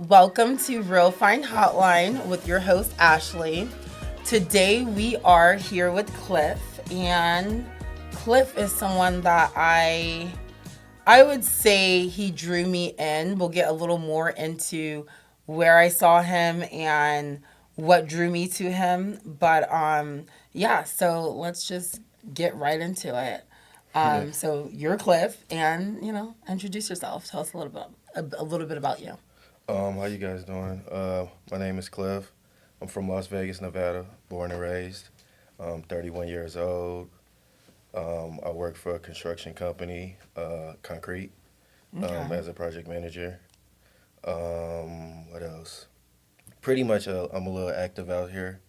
Welcome to Realfine Hotline with your host Ashley. Today we are here with Cliff, and Cliff is someone that I would say he drew me in. We'll get a little more into where I saw him and what drew me to him, but yeah, so let's just get right into it. Yeah. So you're Cliff, and introduce yourself. Tell us a little bit about you. How you guys doing? My name is Cliff. I'm from Las Vegas, Nevada, born and raised. I'm 31 years old. I work for a construction company, concrete, Okay. as a project manager. What else? Pretty much, I'm a little active out here,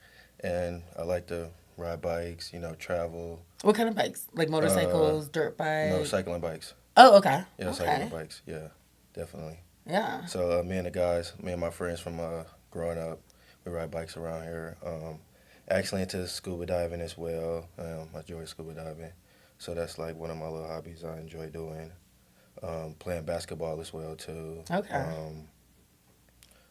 and I like to ride bikes. Travel. What kind of bikes? Like Uh, motorcycles, dirt no, bikes? cycling bikes. Oh, okay. Yeah, cycling Okay. bikes. Yeah, definitely. Yeah. So me and my friends from growing up, we ride bikes around here. Actually into scuba diving as well. I enjoy scuba diving, so that's like one of my little hobbies I enjoy doing. Playing basketball as well too. Okay.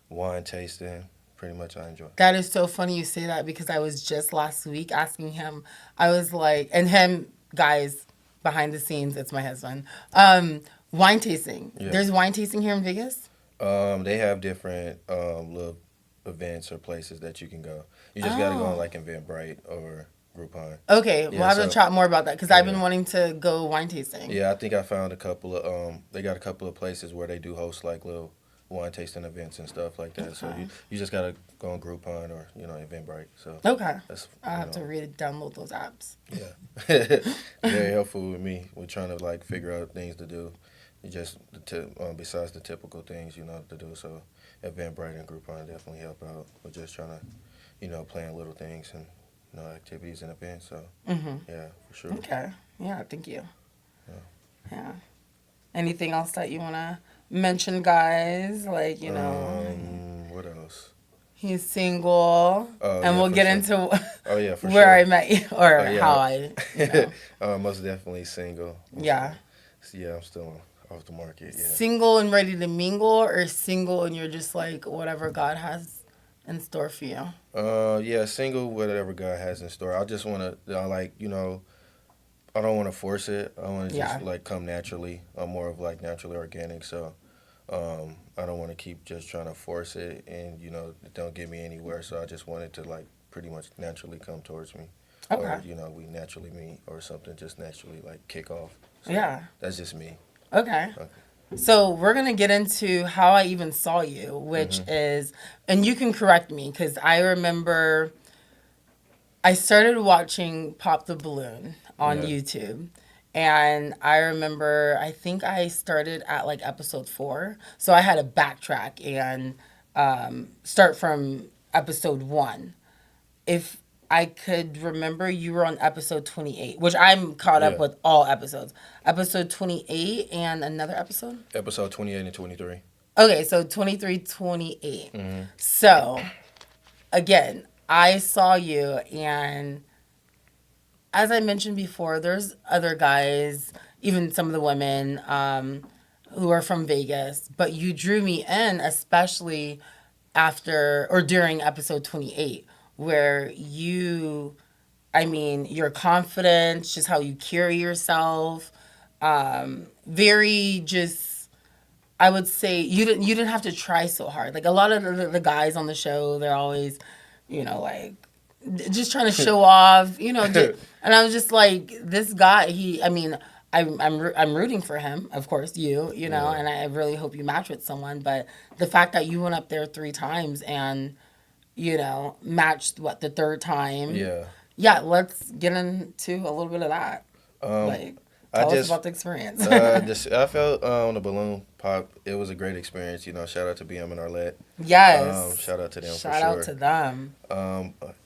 Wine tasting, pretty much I enjoy. That is so funny you say that because I was just last week asking him. I was like, and him, guys, behind the scenes, it's my husband. Wine tasting. Yeah. There's wine tasting here in Vegas? They have different little events or places that you can go. You just gotta go on Oh. like Eventbrite or Groupon. Okay, we'll Yeah. have to So chat more about that because I've been yeah. wanting to go wine tasting. Yeah, I think I found a couple of they got a couple of places where they do host like little wine tasting events and stuff like that. So Okay. you just gotta go on Groupon or Eventbrite. So Okay. that's I'll have to read download those apps. yeah, very helpful with me. We're trying to like figure out things to do. You just besides the typical things to do. So Eventbrite and Groupon definitely help out. We're just trying to plan little things and activities and events. So Mm-hmm. yeah, for sure. Okay. Yeah, thank you. Yeah. Yeah. Anything else that you want to mention, guys? Like, What else? he's single, Oh and yeah, we'll for get sure. into Oh yeah, for where I sure. met you or Oh how yeah, I. most definitely single. Yeah. Yeah, I'm still off the market. Yeah. Single and ready to mingle, or single and you're just like whatever God has in store for you. Yeah, single. Whatever God has in store. I just want to, I don't want to force it. I want to just Yeah. like come naturally. I'm more of like naturally organic. So, I don't want to keep just trying to force it, and it don't get me anywhere. So I just want it to like pretty much naturally come towards me, Okay. or we naturally meet or something. Just naturally like kick off. So Yeah. that's just me. Okay. Okay. So we're gonna get into how I even saw you, which Mhm. is, and you can correct me because I remember I started watching Pop the Balloon on Yeah. YouTube. And I remember, I think I started at like episode 4. So I had to backtrack and start from episode 1. If I could remember, you were on episode 28, which I'm caught up Yeah. with all episodes. Episode 28 and another episode? Episode 28 and 23. Okay, so 23, 28. Mm-hmm. So, again, I saw you, and as I mentioned before, there's other guys, even some of the women, who are from Vegas, but you drew me in, especially after or during episode 28, where I mean, your confidence, just how you carry yourself, very just, I would say you didn't have to try so hard. Like a lot of the guys on the show, they're always, like just trying to show off, and I was just like, this guy, I mean, I'm rooting for him, of course, Yeah. and I really hope you match with someone. But the fact that you went up there 3 times and matched what the third time, Yeah. yeah, let's get into a little bit of that. Um, Like, I tell us just about the experience. I felt on the balloon pop. It was a great experience. Shout out to BM and Arlette. Yes, Shout out to them for shout out sure. to them.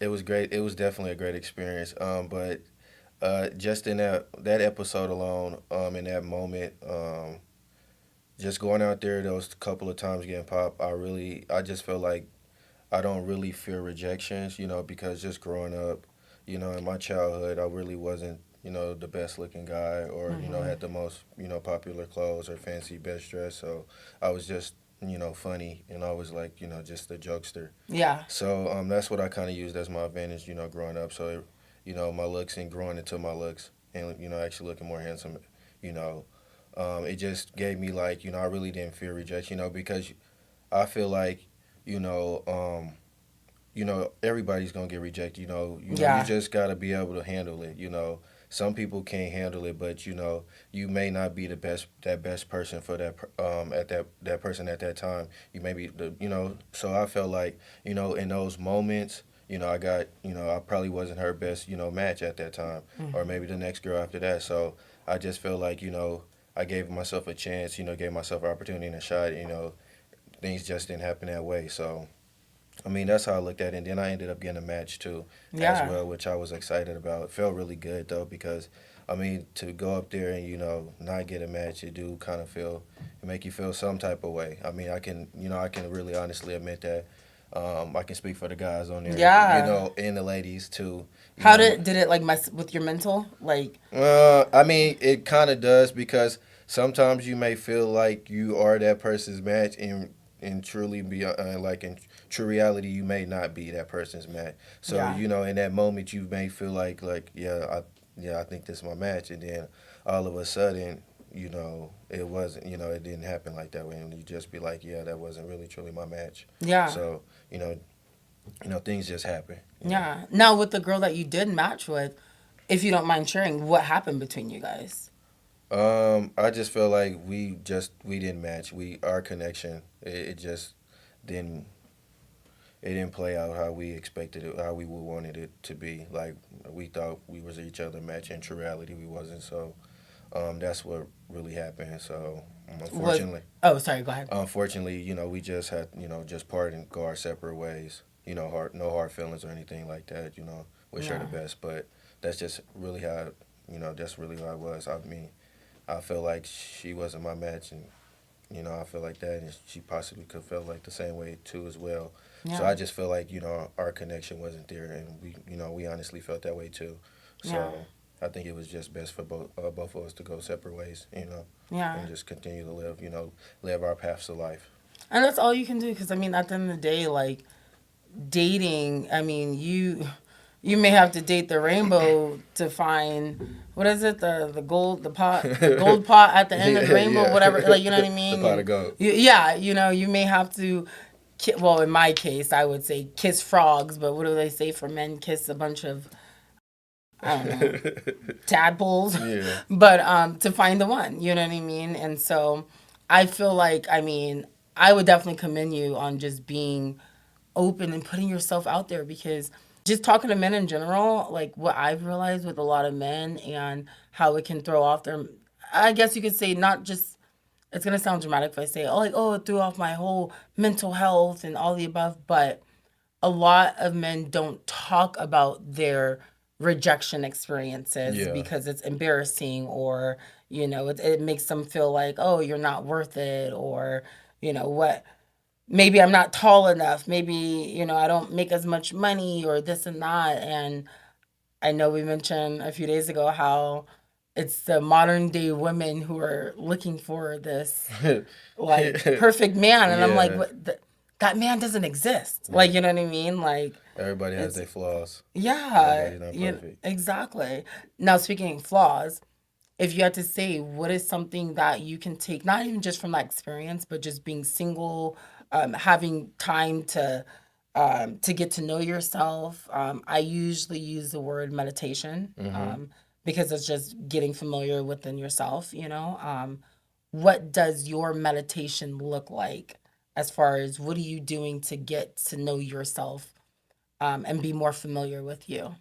It was great. It was definitely a great experience. But just in that episode alone, in that moment, just going out there those couple of times getting popped, I just felt like I don't really fear rejections. Because just growing up, in my childhood, I really wasn't the best looking guy or Mm-hmm. had the most popular clothes or fancy best dress. So I was just funny and always like just a jokester. Yeah. So that's what I kind of used as my advantage, growing up. So my looks and growing into my looks and actually looking more handsome. You know, it just gave me like I really didn't fear rejection. Because I feel like you know everybody's gonna get rejected. You Yeah. just gotta be able to handle it. Some people can't handle it, but you may not be the best person for at that person at that time. You may be So I felt like in those moments. I got, I probably wasn't her best, match at that time, or Hmm. maybe the next girl after that. So I just felt like, I gave myself a chance, gave myself an opportunity and a shot. Things just didn't happen that way. So I mean, that's how I looked at it. And then I ended up getting a match too, as Yeah. well, which I was excited about. It felt really good though, because I mean, to go up there and not get a match, it do kind of make you feel some type of way. I mean, I can really honestly admit that. I can speak for the guys on there, Yeah. and the ladies too. You How know, did it like mess with your mental? Like, I mean, it kind of does, because sometimes you may feel like you are that person's match, and truly be like in true reality, you may not be that person's match. So yeah. in that moment, you may feel like yeah, I think this is my match, and then all of a sudden, it wasn't. It didn't happen like that way, and you just be like, yeah, that wasn't really truly my match. Yeah. So you know, things just happen. Yeah. Now with the girl that you did match with, if you don't mind sharing, what happened between you guys? I just feel like we didn't match. Our connection, it just didn't it didn't play out how we expected it, how we would wanted it to be. Like we thought we was each other match. In true reality, we wasn't. So that's what really happened. So Was unfortunately, Oh, sorry, go ahead. we just had just part and go our separate ways. No hard feelings or anything like that. Wish her the Yeah. best, but that's just really how that's really how it was. I mean, I feel like she wasn't my match, and I feel like that, and she possibly could feel like the same way too as well. So Yeah. I just feel like our connection wasn't there, and we honestly felt that way too. Yeah. So I think it was just best for both of us to go separate ways, Yeah. and just continue to live, live our paths of life. And that's all you can do because I mean, at the end of the day, like dating, I mean, you may have to date the rainbow to find what is it, the gold pot at the end of the Yeah, rainbow, yeah. whatever, like you know what I The mean. pot of And gold. yeah, you may have to well, in my case I would say kiss frogs, but what do they say for men? Kiss a bunch of, I don't know, tadpoles. Yeah. But to find the one, you know what I mean. And so I feel like, I mean, I would definitely commend you on just being open and putting yourself out there, because just talking to men in general, like what I've realized with a lot of men and how it can throw off their, I guess you could say, not just, it's gonna sound dramatic if I say, oh, like, oh, it threw off my whole mental health and all the above, but a lot of men don't talk about their rejection experiences Yeah. because it's embarrassing, or it makes them feel like, oh, you're not worth it, or what, maybe I'm not tall enough, maybe I don't make as much money, or this and that. And I know we mentioned a few days ago how it's the modern day women who are looking for this like perfect man, and I'm like, Yeah. what that man doesn't exist, like, Yeah. you know what I mean, like Everybody has it's, their flaws. yeah, Everybody's not perfect. exactly. Now, speaking of flaws, if you had to say, what is something that you can take, not even just from that experience, but just being single, having time to get to know yourself. I usually use the word meditation, Hmm. because it's just getting familiar within yourself. What does your meditation look like, as far as what are you doing to get to know yourself, and be more familiar with you?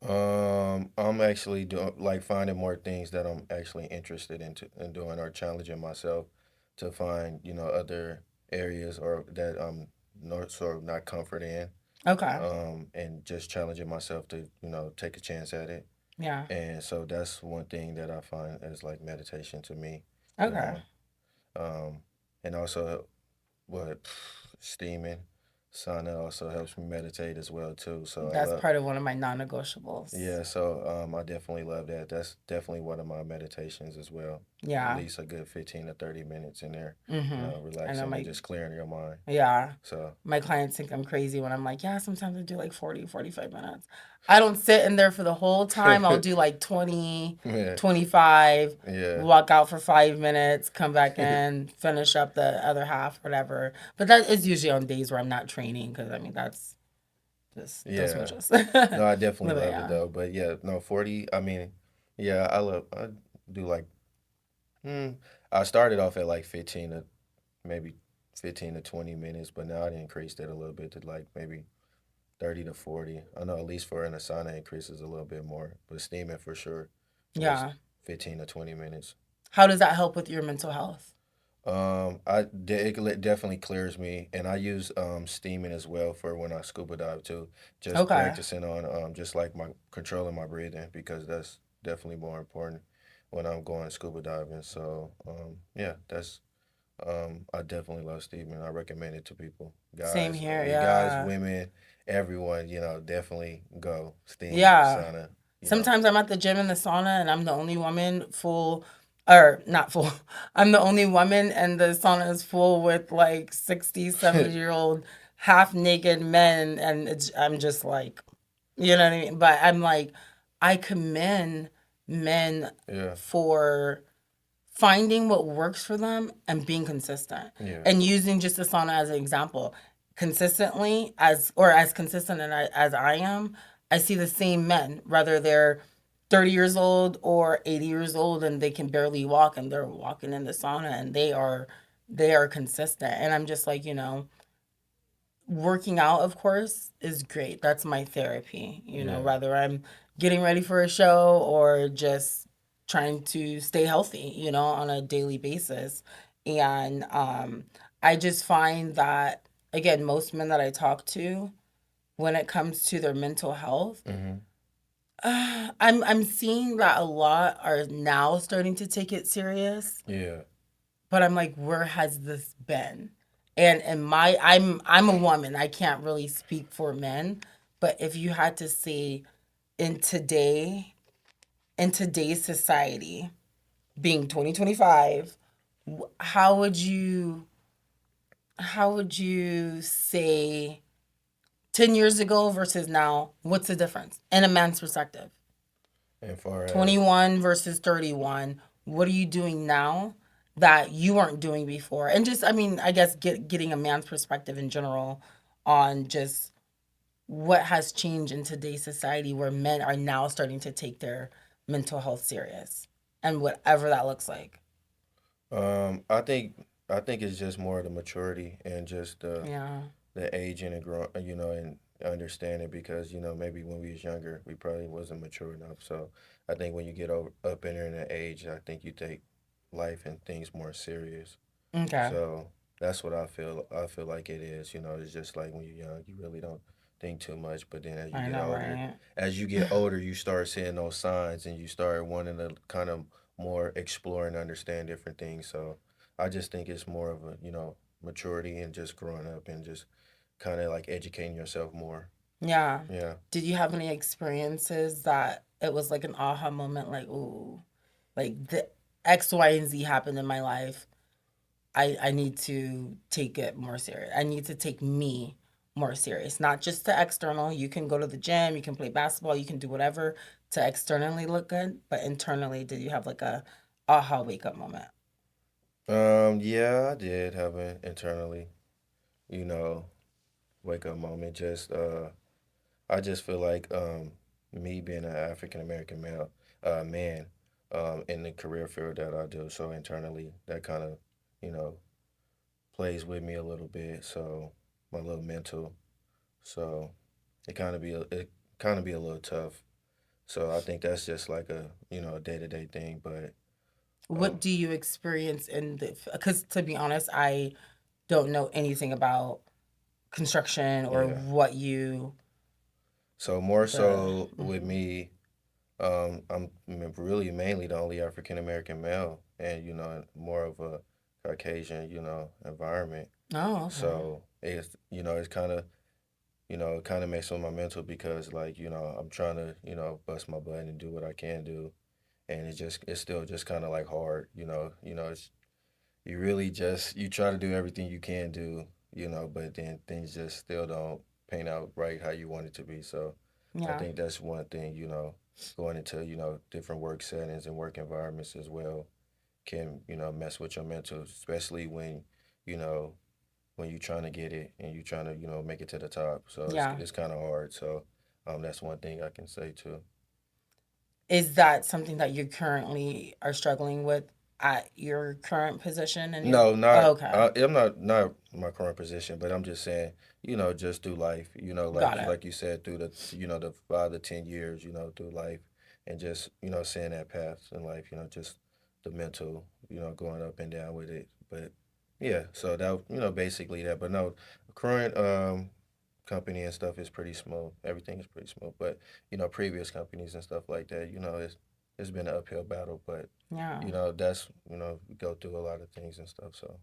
I'm actually doing like finding more things that I'm actually interested in doing, or challenging myself to find other areas or that I'm not sort of not comfort in, Okay. and just challenging myself to take a chance at it. Yeah. And so that's one thing that I find as like meditation to me, you Okay. know. Um, and also what steaming, sauna also helps me meditate as well too. So I That's love. part of one of my non-negotiables. Yeah, so I definitely love that. That's definitely one of my meditations as well. at Yeah. least a good 15 to 30 minutes in there, I know relaxing and my just clearing your mind. yeah. So, My clients think I'm crazy when I'm like, yeah, sometimes I do like 40, 45 minutes. I don't sit in there for the whole time. I'll do like 20, yeah, 25, yeah, walk out for 5 minutes, come back in, finish up the other half, whatever. But that is usually on days where I'm not training because I mean, that's just those yeah. switches. No, I definitely But love it yeah. though. But yeah, no, 40, I mean, yeah, I do like, mm, I started off at like 15 to maybe 15 to 20 minutes, but now I increased it a little bit to like maybe 30 to 40. I know at least for an sauna increases a little bit more, but steaming for sure is Yeah. 15 to 20 minutes. How does that help with your mental health? It definitely clears me, and I use steaming as well for when I scuba dive too. Just Okay. practicing on just like my controlling my breathing because that's definitely more important when I'm going scuba diving. So yeah, that's I definitely love steaming. I recommend it to people, Same guys, here. guys, Yeah. women, everyone. Definitely go steam Yeah. sauna. You know, Sometimes I'm at the gym in the sauna and I'm the only woman full, or not full. I'm the only woman and the sauna is full with like 60, 70-year-old half naked men. And I'm just like, you know what I mean? But I'm like, I commend men yeah, for finding what works for them and being consistent yeah, and using just the sauna as an example consistently as consistent as I am. I see the same men, whether they're 30 years old or 80 years old and they can barely walk and they're walking in the sauna and they are consistent. And I'm just like, working out, of course, is great. That's my therapy, yeah. whether I'm getting ready for a show or just trying to stay healthy, on a daily basis. And I just find that, again, most men that I talk to, when it comes to their mental health, Hmm. I'm seeing that a lot are now starting to take it serious, Yeah. but I'm like, where has this been? And I'm a woman. I can't really speak for men, but if you had to say in today in today's society, being 2025, how would you say 10 years ago versus now, what's the difference in a man's perspective? And far as 21 versus 31, what are you doing now that you weren't doing before? And just, I mean, I guess getting a man's perspective in general on just what has changed in today's society where men are now starting to take their mental health serious and whatever that looks like. I think it's just more the maturity and just Yeah. the aging and grow, and understanding because maybe when we was younger we probably wasn't mature enough. So I think when you get up in there in that age, I think you take life and things more serious. Okay. So that's what I feel. I feel like it is. It's just like when you're young, you really don't think too much. But then I know, right? as you get older, you start seeing those signs, and you start wanting to kind of more explore and understand different things. So I just think it's more of a maturity and just growing up and just kind of like educating yourself more. Yeah. Yeah. Did you have any experiences that it was like an aha moment, like, ooh, like the X, Y, and Z happened in my life. I need to take it more serious. I need to take me more serious. Not just the external. You can go to the gym, you can play basketball, you can do whatever to externally look good, but internally, did you have like a aha wake up moment? Yeah, I did have an internally, you know, wake up moment. I just feel like me being an African American male man in the career field that I do, so internally that kind of you know plays with me a little bit. So my little mental, so it kind of be a little tough. So I think that's just like a a day to day thing. But What um, do you experience in the, because to be honest, I don't know anything about construction or yeah, what you, so more the, so with mhm. me, I'm really mainly the only African American male, and more of a Caucasian environment. Oh, okay. So it's kind of it kind of makes on my mental because like I'm trying to bust my butt and do what I can do, and it's still just kind of like hard, it's you really just you try to do everything you can do, but then things just still don't paint out right how you want it to be. So I Yeah. think that's one thing, going into, different work settings and work environments as well can, mess with your mental, especially you know, when you're trying to get it and you're trying to, make it to the top. So Yeah. it's kind of hard. So that's one thing I can say too. Is that something that you currently are struggling with at your current position and your No, not. oh, okay. I'm not my current position, but I'm just saying, just through life, Got it. like you said, through the 5 to 10 years, through life, and just seeing that path in life, just the mental, going up and down with it. But yeah, so that basically that. But no, current company and stuff is pretty smooth. Everything is pretty smooth. But previous companies and stuff like that, it's been an uphill battle, but Yeah. that's we go through a lot of things and stuff. So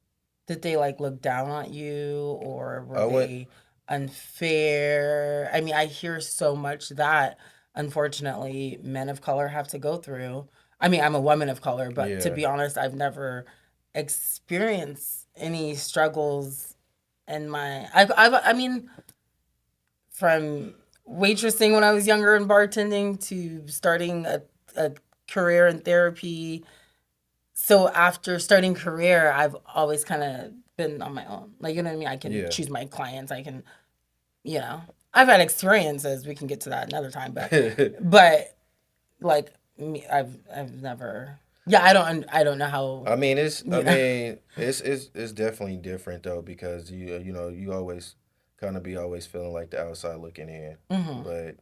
Did they like look down on you or were I went, they unfair? I mean, I hear so much that unfortunately men of color have to go through. I mean, I'm a woman of color, but to yeah, be honest, I've never experienced any struggles in my I mean, from waitressing when I was younger and bartending to starting a career in therapy. So after starting career, I've always kind of been on my own. Like, you know what I mean? I can yeah. choose my clients. I can, you know, I've had experiences. We can get to that another time, but like me, I've never. Yeah, I don't know how. I You know. mean, it's definitely different though because you always kind of be always feeling like the outside looking in, Hmm. but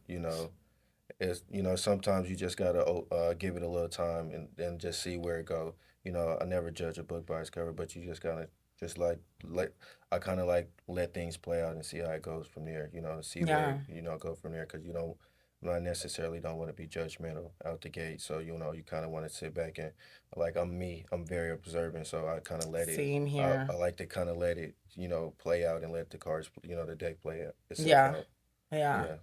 it's sometimes you just gotta give it a little time and just see where it go. I never judge a book by its cover, but you just gotta just like let I kind of like let things play out and see how it goes from there. See where Yeah. go from there because not necessarily don't want to be judgmental out the gate. So you kind of want to sit back and like I'm very observant, so I kind of let it. Same I here. like to kind of let it play out and let the cards the deck play itself Yeah. out. Yeah. Yeah.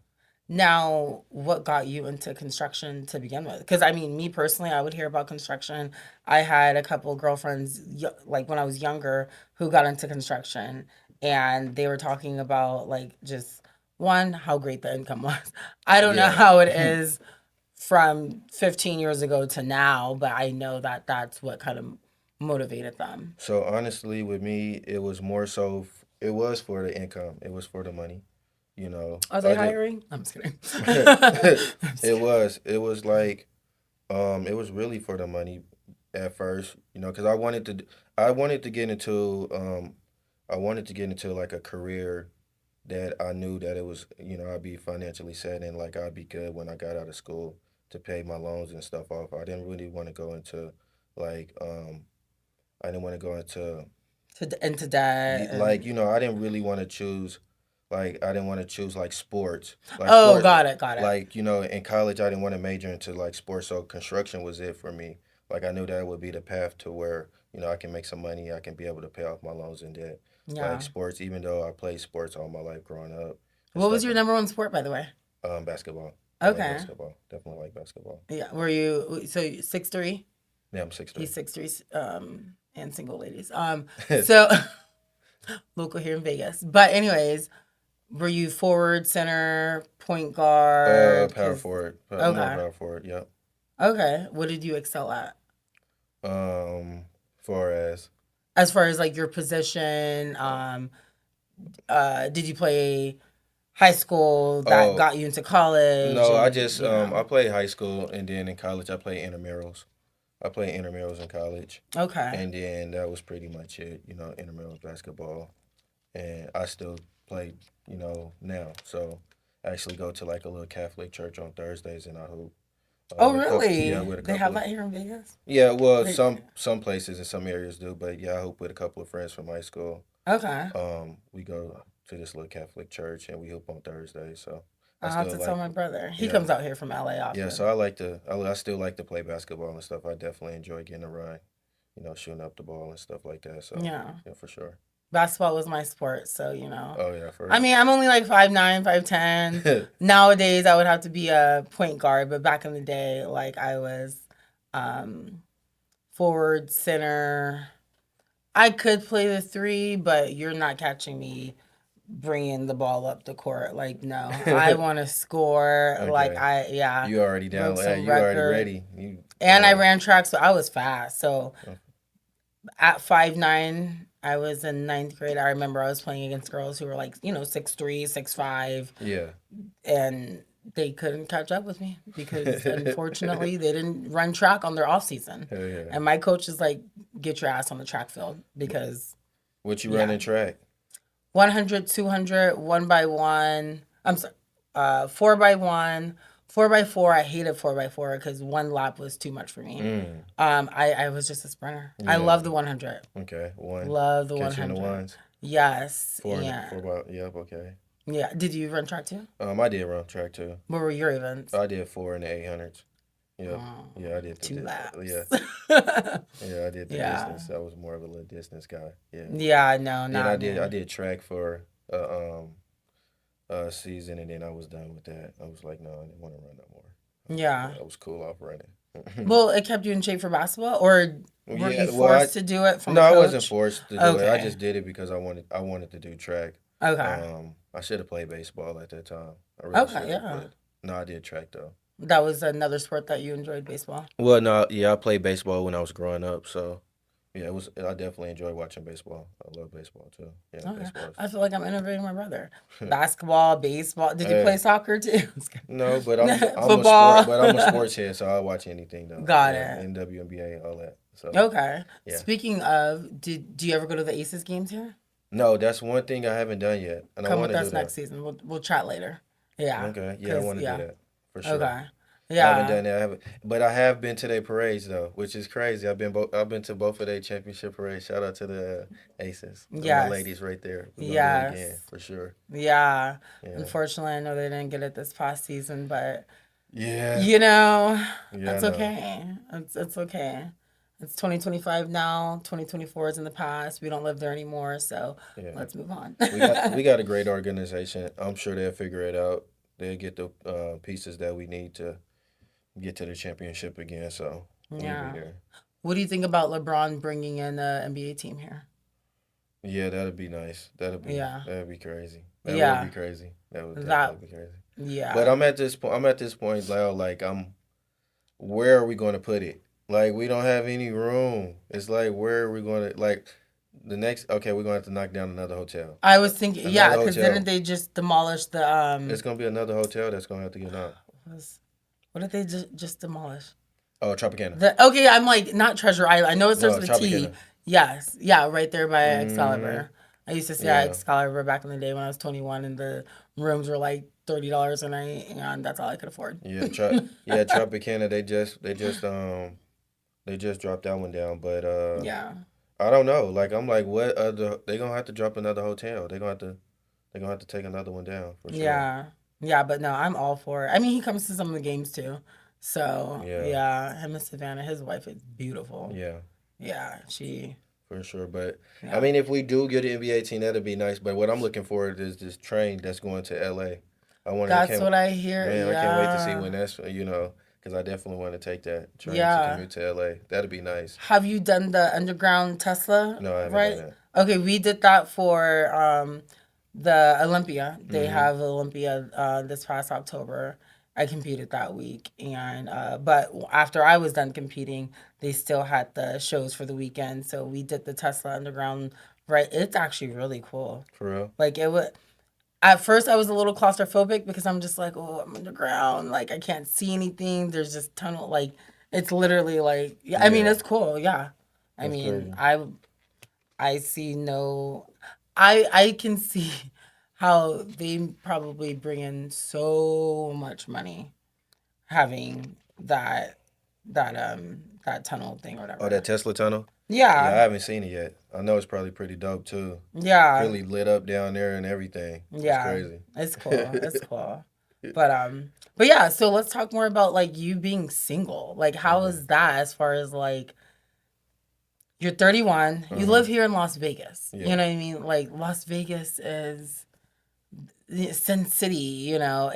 Now, what got you into construction to begin with? Because I mean, me personally, I would hear about construction. I had a couple girlfriends, like when I was younger, who got into construction, and they were talking about like just one, how great the income was. I don't know Yeah. how it is from 15 years ago to now, but I know that that's what kind of motivated them. So honestly, with me, it was more so. It was for the income. It was for the money. Are they I just. hiring? I'm just kidding. I'm just It kidding. was. It was like. It was really for the money at first. Because I wanted to get into. I wanted to get into like a career that I knew that it was. I'd be financially set and like I'd be good when I got out of school to pay my loans and stuff off. I didn't really want to go into like. I didn't want to go into Into that like and I didn't really want to choose like I didn't want to choose like sports oh, got it. like in college I didn't want to major into like sports, so construction was it for me. Like I knew that would be the path to where I can make some money, I can be able to pay off my loans and debt. Like Yeah. sports, even though I played sports all my life growing up and What was stuff your like number one sport, by the way? basketball. I like Okay. basketball, definitely like basketball. Yeah. Were you so 6'3"? Yeah, I'm 6'3". He's 6'3", and single ladies. So local here in Vegas. But anyways, were you forward, center, point guard? Power Cause forward, more okay, power forward, yep. okay. What did you excel at? um far as As far as like your position, did you play high school that oh got you into college No, I and just I played high school and then in college I played intramurals. I played intramurals in college, okay. and then that was pretty much it. Intramurals basketball, and I still play. Now. So I actually go to like a little Catholic church on Thursdays, and I hoop. Oh, With a couple, yeah, really? with a They have couple of, that here in Vegas? yeah. Well, They, some places and some areas do, but yeah, I hoop with a couple of friends from high school. okay. We go to this little Catholic church, and we hoop on Thursdays. So I I'll have still to tell like, my brother. He yeah. comes out here from LA Yeah, often. so I still like to play basketball and stuff. I definitely enjoy getting a run, shooting up the ball and stuff like that. So, Yeah. yeah, for sure. Basketball was my sport, so you know. Oh yeah, for I real. mean, I'm only like 5'9", 5'10". Nowadays, I would have to be a point guard, but back in the day, like I was Um, Forward, center. I could play the three, but you're not catching me bringing the ball up the court. Like, no, I want to score. Like, Okay. You already broke down. Hey, some you already record. ready. You And I ran track, so I was fast. So at 5'9", I was in ninth grade. I remember I was playing against girls who were like, 6'3", 6'5", yeah. and they couldn't catch up with me because unfortunately they didn't run track on their off season. Hell yeah. And my coach is like, get your ass on the track field because What you yeah, running track? 100, 200, 1 by 1. I'm sorry, 4 by 1, 4 by 4. I hated 4 by 4 because one lap was too much for me. Mm. I was just a sprinter. I Yeah. love the 100. Okay. One. Love the Catching the 100. ones. Yes. Four and Yeah. four about. Yep. Okay. Yeah. Did you run track too? I did run track too. What were your events? I did 4 in the 800s. Yep. Oh, Yeah, I did two yeah. laps. Yeah, I did the Yeah. distance. I was more of a little distance guy. Yeah. Yeah, no, Then not I me. did track for season, and then I was done with that. I was like, no, I didn't want to run no more. Yeah. I was cool off running. Well, it kept you in shape for basketball, or were Yeah, you well, forced to do it from no, a I wasn't coach? forced to do it. I Okay. just did it because I wanted to do track. Okay. I should have played baseball at that time. I really Okay, should have, yeah. but no, I did track though. That was another sport that you enjoyed, baseball. Well, no, yeah, I played baseball when I was growing up, so yeah, it was. I definitely enjoy watching baseball. I love baseball too. Yeah, Okay. baseball. I feel like I'm interviewing my brother. Basketball, baseball. Did you play Hey, soccer too? no, but Football. I'm a sports head, so I watch anything though. Got Yeah, it. NWNBA, all that. So Okay. yeah, Speaking of, do you ever go to the Aces games here? no, that's one thing I haven't done yet, and I Come want with to do us that. next season. We'll chat later. Yeah. Okay, yeah, I Cause want to do yeah. that for sure. Okay. I haven't Yeah. done that. I haven't, but I have been to their parades though, which is crazy. I've been to both of their championship parades. Shout out to the Aces, my Yes. ladies right there. We're gonna do it again Yes. for sure. Yeah. Yeah, Unfortunately, I know they didn't get it this past season, but yeah, you know, yeah. I it's know. okay. It's okay. It's 2025 now. 2024 is in the past. We don't live there anymore, so Yeah, let's move on. we got a great organization. I'm sure they'll figure it out. They'll get the pieces that we need to get to the championship again. So we'll be Yeah. there. What do you think about LeBron bringing in the NBA team here? Yeah, that'd be nice. Yeah. That'd be crazy. That would Yeah. be crazy. That would That definitely be crazy. But yeah. I'm at this point. I'm at this point now. Like where are we going to put it? Like we don't have any room. It's like where are we going to like the next? Okay, we're going to have to knock down another hotel. I was thinking yeah, Another cuz didn't hotel. they just demolish the It's gonna be another hotel that's gonna have to get knocked. was what did they just demolish? Oh, Tropicana. Okay, I'm like not Treasure Island. I know it starts No, with a T. Tropicana. Yes, yeah, right there by Mm-hmm. Excalibur. I used to stay at Yeah. Excalibur back in the day when I was 21, and the rooms were like $30 a night, and that's all I could afford. Yeah, Tropicana. They just dropped that one down. But Yeah, I don't know. Like I'm like, what other? They gonna have to drop another hotel. They gonna have to take another one down for sure. yeah, yeah. But no, I'm all for it. I mean, he comes to some of the games too. So Yeah. yeah, him and Savannah, his wife is beautiful. Yeah. Yeah, she. For sure. But I Yeah, mean, if we do get an NBA team, that'd be nice. But what I'm looking for is this train that's going to LA. I that's can't, what I hear. man, I can't wait to see Yeah, when that's, because I definitely want to take that train to yeah. commute to LA. That'd be nice. Have you done the underground Tesla, No, I haven't done right? that. Okay, we did that for the Olympia. They Mm-hmm. have Olympia this past October. I competed that week, and but after I was done competing, they still had the shows for the weekend. So we did the Tesla Underground. Right, it's actually really cool. For real? Like it would. At first, I was a little claustrophobic because I'm just like, oh, I'm underground. Like I can't see anything. There's just tunnel. Like it's literally like, yeah. I mean, Yeah. it's cool. Yeah. I That's mean, crazy. I see no. I can see how they probably bring in so much money having that tunnel thing or Oh, that whatever. Tesla tunnel? Yeah, I Yeah. haven't seen it yet. I know it's probably pretty dope too. Yeah. Really lit up down there and everything. It's Yeah. crazy. It's cool. It's cool. But yeah, so let's talk more about like you being single. Like how Okay. is that as far as like you're 31, you Uh-huh. live here in Las Vegas. You Yeah. know what I mean? Like Las Vegas is Sin City, you know.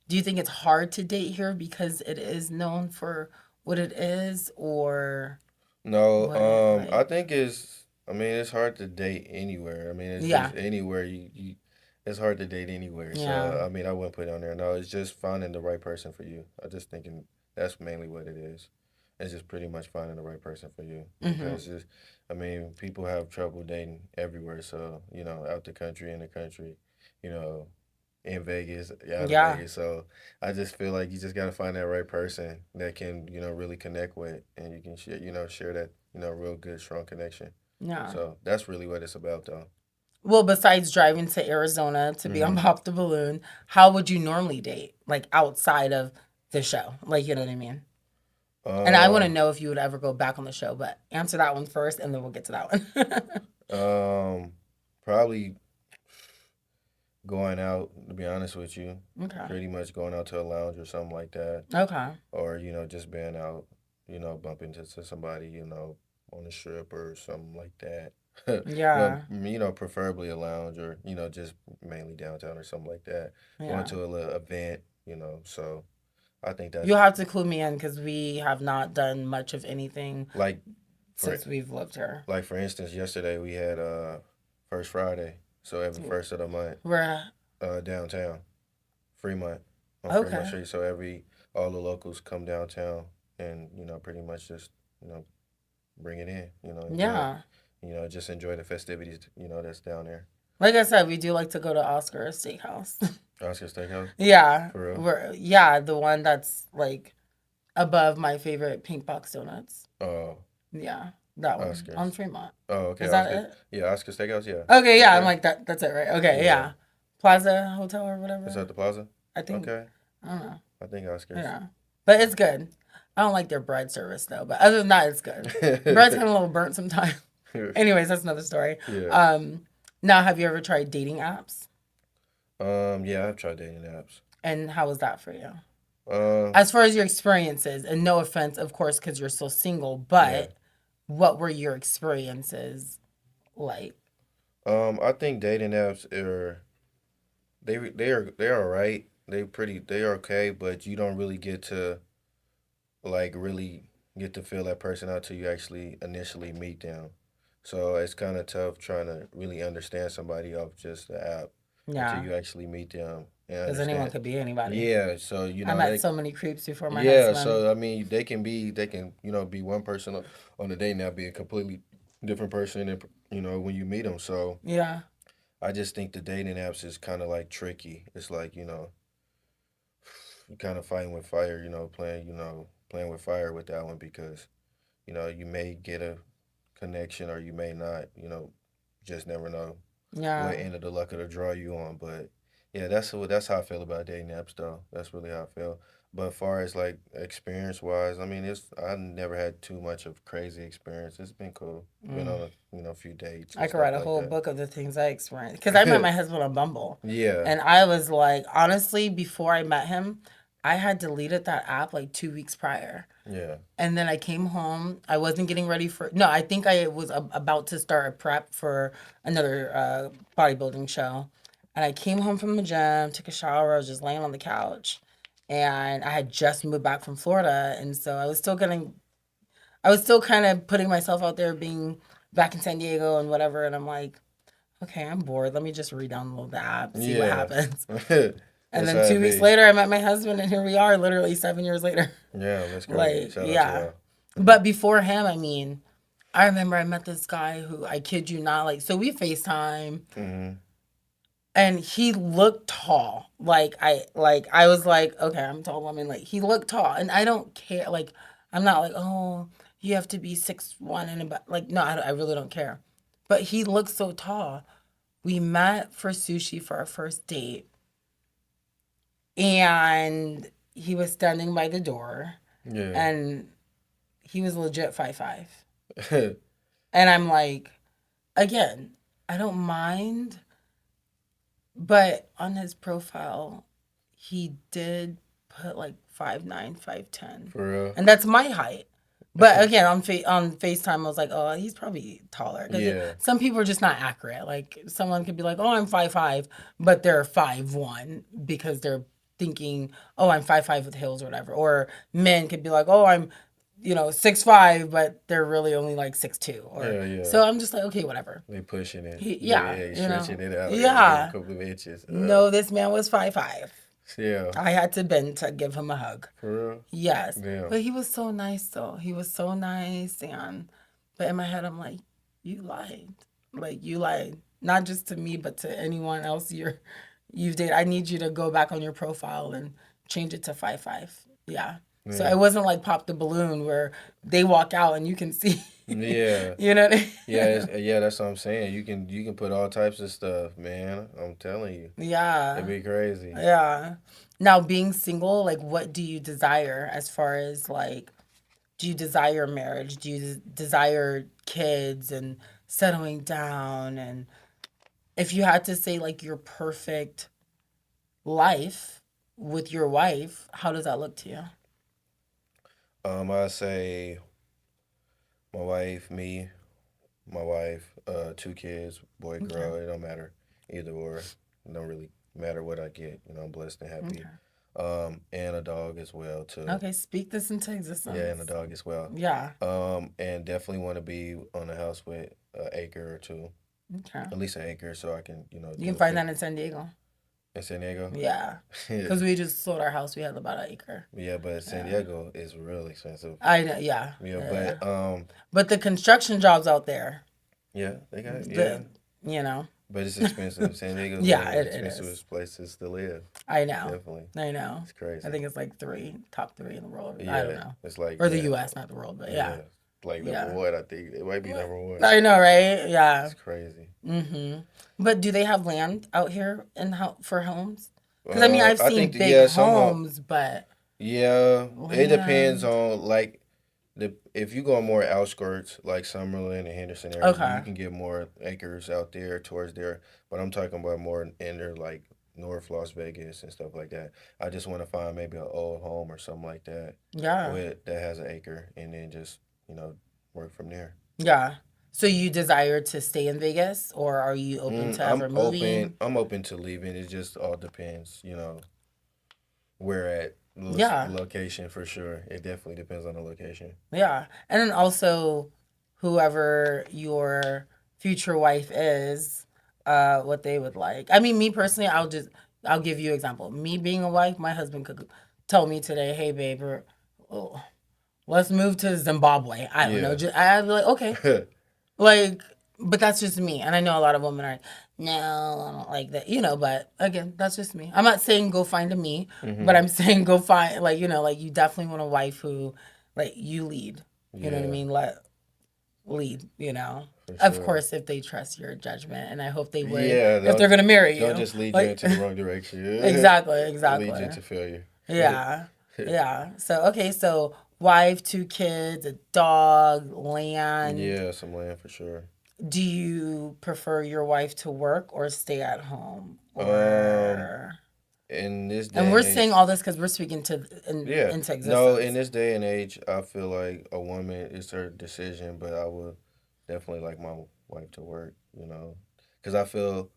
Do you think it's hard to date here because it is known for what it is or No, what it I like? think it's. I mean, it's hard to date anywhere. I mean, it's Yeah, just anywhere it's hard to date anywhere. yeah, So I mean, I wouldn't put it on there. No, it's just finding the right person for you. I just thinking that's mainly what it is. It's just pretty much finding the right person for you mm-hmm. because it's. I mean, people have trouble dating everywhere. So out the country, in the country, you know, in Vegas, out of Yeah, Vegas. So I just feel like you just got to find that right person that can, really connect with, and you can share that, real good, strong connection. yeah. So that's really what it's about, though. Well, besides driving to Arizona to be on Hmm. Pop the Balloon, how would you normally date? Like outside of the show? Like, you know what I mean? And I want to Um, know if you would ever go back on the show, but answer that one first and then we'll get to that one. um, Probably going out. To be honest with you, Okay. pretty much going out to a lounge or something like that, Okay. or just being out, bumping into somebody, on the strip or something like that. But Yeah. preferably a lounge or just mainly downtown or something like that. Going Yeah. to a little event, So I think that's You'll have to clue me in because we have not done much of anything like for since we've lived here. for instance, yesterday we had First Friday, so every first of the month, We're downtown Fremont on Fremont okay. Street. So all the locals come downtown and pretty much just you know bring it in, enjoy it, Yeah. just enjoy the festivities, that's down there. Like I said, we do like to go to Oscar Steakhouse. Oscar Steakhouse, Yeah. for real. We're the one that's like above my favorite pink box donuts. Oh, Yeah. That one on Oscars. Fremont. Oh, okay, Is that Oscar. it? Yeah, Oscar Steakhouse. Yeah. Okay, yeah, I'm Okay. like that's it, right? Okay, Yeah. yeah. Plaza Hotel or Is whatever. that the Plaza? I think Okay. I don't know. I think Oscars. Yeah. But it's good. I don't like their bread service though, but other than that it's good. Bread's kind of a little burnt sometimes. Anyways, that's another story. Yeah. Um Now have you ever tried dating apps? Yeah, I've tried dating apps. And how was that for you? Um. As far as your experiences, and no offense, of course, because you're still single, Yeah. but what were your experiences like? I think dating apps are they're alright. They're okay, but you don't really get to like really get to feel that person out till you actually initially meet them. So it's kind of tough trying to really understand somebody off just the app until Yeah, you actually meet them and because anyone understand. could be anybody. Yeah, so I met so many creeps before my yeah, husband. so I mean they can be one person on the day now be a completely different person and when you meet them. So Yeah, I just think the dating apps is kind of like tricky. It's like you kind of fighting with fire, playing with fire with that one because you may get a connection or you may not, just never know what yeah. end of the luck of the draw you on. But yeah, that's how I feel about dating apps though. That's really how I feel. But as far as like experience wise, I mean, I never had too much of crazy experience. It's been cool. Been Mm. on a few dates I and could stuff write a like whole that. book of the things I experienced because I met my husband on Bumble, Yeah, and I was like, honestly, before I met him, I had deleted that app like 2 weeks prior. yeah, And then I came home. I wasn't getting ready for. No, I think I was about to start a prep for another bodybuilding show. And I came home from the gym, took a shower. I was just laying on the couch, and I had just moved back from Florida, and so I was still kind of putting myself out there, being back in San Diego and whatever. And I'm like, okay, I'm bored. Let me just re-download the app, see what yeah. happens. And That's then how it 2 weeks be. later, I met my husband, and here we are, literally 7 years later. Yeah, that's crazy. Like, Shout out to yeah. y'all. But before him, I mean, I remember I met this guy who I kid you not, like, so we FaceTime Hmm. and he looked tall. I was like, okay, I'm a tall woman. Like he looked tall. And I don't care. Like, I'm not like, oh, you have to be 6'1" and about like, no, I really don't care. But he looked so tall. We met for sushi for our first date and he was standing by the door Yeah. and he was legit 5'5". And I'm like, again, I don't mind, but on his profile, he did put like 5'9", 5'10", For and that's my height. But again, on FaceTime, I was like, oh, he's probably taller because yeah. some people are just not accurate. Like someone could be like, oh, I'm 5'5", but they're 5'1" because they're thinking, oh, I'm 5'5" with heels or whatever. Or men could be like, oh, I'm 6'5", but they're really only like 6'2", or Yeah, yeah. so I'm just like, okay, whatever. They pushing it. Yeah, They stretching it out. They give a yeah. couple of inches. No, this man was 5'5". Yeah. I had to bend to give him a hug. For Yes, real? Damn. but he was so nice though. He was so nice, but in my head I'm like, you lied. Like you lied, not just to me, but to anyone else you've dated. I need you to go back on your profile and change it to 5'5". Yeah. So Yeah. it wasn't like pop the balloon where they walk out and you can see. Yeah. You know what I Yeah, mean? yeah, that's what I'm saying. You can put all types of stuff, man. I'm telling you. It'd Yeah. be crazy. Yeah. Now being single, like what do you desire as far as like do you desire marriage? Do you desire kids and settling down? And if you had to say like your perfect life with your wife, how does that look to you? I say my wife, me, my wife, two kids, boy, Okay. girl, it don't matter. Either or. It don't really matter what I get. I'm blessed and happy. Okay. And a dog as well too. Okay. Speak this into Yeah, and a existence. dog as well. Yeah. And definitely want to be on a house with an acre or two, Okay. at least an acre, so I can, You do can a find fit that in San Diego. in San Diego. Yeah. Yeah, Because we just sold our house. We had about an acre. yeah, but San Yeah. Diego is real expensive. I know. Yeah. Yeah, Yeah. but But the construction jobs out there, yeah, they got yeah, the, you know, but it's expensive. San Diego's one yeah, of the it is. expensivest places to live. I know. Definitely, I know. it's I crazy. think it's like top three in the world. I don't Yeah, know. it's like Or the yeah, U.S., not the world, but yeah. yeah, like number Yeah. one. I think it might be number one. I know, right? Yeah. It's crazy. Mm-hmm. But do they have land out here for homes? Because I mean, I've I seen think big yeah, somehow homes, but yeah. It depends land. on like if you go more outskirts like Summerlin and Henderson areas, you Okay. can get more acres out there towards there. But I'm talking about more in there like North Las Vegas and stuff like that. I just want to find maybe an old home or something like that Yeah. with that has an acre, and then just work from there. Yeah. So you desire to stay in Vegas, or are you open to ever I'm moving? open. I'm open to leaving. It just all depends, where at Yeah. location for sure. It definitely depends on the location. Yeah. And then also whoever your future wife is, what they would like. I mean, me personally, I'll give you an example. Me being a wife, my husband could tell me today, hey babe, oh, let's move to Zimbabwe. I don't know. Yeah. I'd be like, okay. Like, but that's just me. And I know a lot of women are, no, I don't like that, but again, that's just me. I'm not saying go find a me, but Hmm. I'm saying go find, like, like you definitely want a wife who, like, you lead. You know what I Yeah, mean? Lead. for Of sure. course, if they trust your judgment, and I hope they would Yeah, if they're going to marry don't you. just lead you Like, into the wrong direction. exactly, Lead you exactly. into failure. Yeah. Yeah. So, okay, so wife, two kids, a dog, land. Yeah, some land for sure. Do you prefer your wife to work or stay at home? Um, Or in this and day we're and saying age, all this because we're speaking yeah. into No, in existence. this day and age, I feel like a woman is her decision, but I would definitely like my wife to work. Because I feel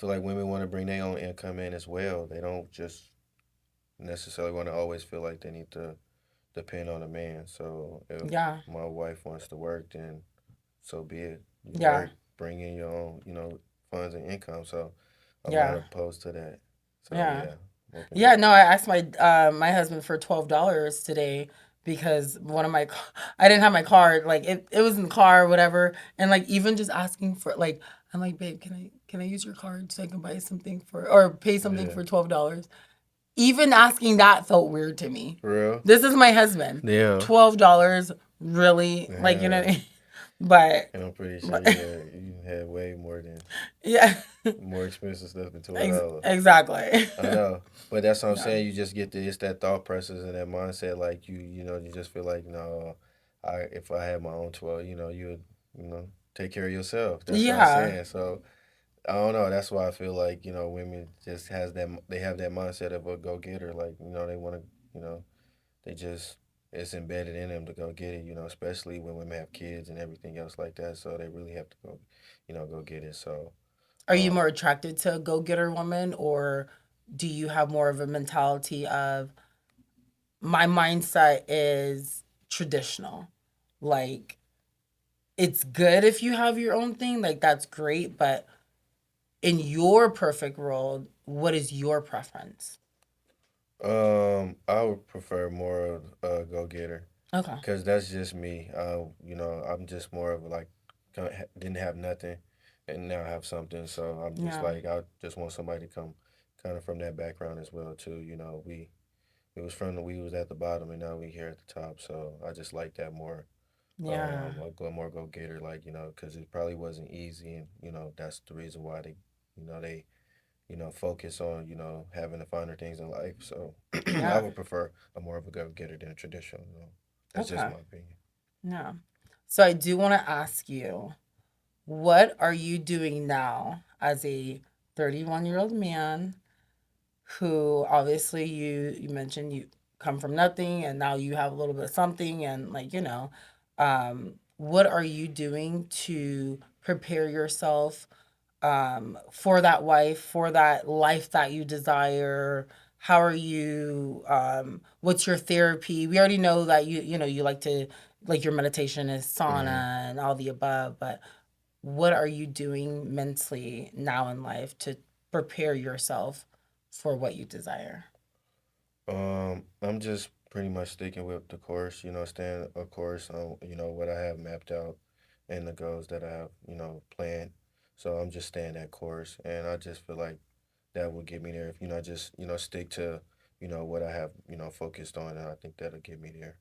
like women want to bring their own income in as well. They don't just necessarily want to always feel like they need to depend on a man. So if Yeah, my wife wants to work, then so be it. You yeah, work, bring in your own, funds and income. So I'm not yeah, opposed to that. So yeah, yeah, I'm open to yeah. that. No, I asked my husband for $12 today because I didn't have my card. Like it was in the car or whatever, and like even just asking for like I'm like, babe, can I use your card so I can buy something or pay something Yeah. for $12? Even asking that felt weird to me. For real? This is my husband. Yeah. $12, really? Like, Yeah. but, And I'm pretty sure but you had way yeah, more expensive stuff than $12. exactly. I know, but that's what I'm Yeah. saying. You just get it's that thought process and that mindset. Like you just feel like no, if I had my own 12, you would take care of yourself. That's what I'm Yeah. saying. So I don't know. That's why I feel like women just they have that mindset of a go getter. Like they want to they just it's embedded in them to go get it. Especially when women have kids and everything else like that. So they really have to go get it. So. Are you Um, more attracted to a go getter woman, or do you have more of a mentality of my mindset is traditional. Like, it's good if you have your own thing, like that's great, but in your perfect world, what is your preference? I would prefer more of a go getter, Okay. cause that's just me. I'm just more of like didn't have nothing, and now have something. So I'm just Yeah. like I just want somebody to come, kind of from that background as well too. We was at the bottom, and now we here at the top. So I just like that more. Yeah. Like go more go getter, like cause it probably wasn't easy, and that's the reason why they focus on, having the finer things in life. So I Yeah. would prefer a more of a go getter than a traditional. That's just Okay. my opinion. Yeah. So I do want to ask you, what are you doing now as a 31-year-old man who obviously you mentioned you come from nothing and now you have a little bit of something and like, what are you doing to prepare yourself for that wife, for that life that you desire? How are you? What's your therapy? We already know that you like to, like your meditation is hmm sauna and all the above, but what are you doing mentally now in life to prepare yourself for what you desire? I'm just pretty much sticking with the course, staying a course on, what I have mapped out and the goals that I have, planned. So I'm just staying that course, and I just feel like that will get me there if, I just, stick to, what I have, focused on, and I think that'll get me there.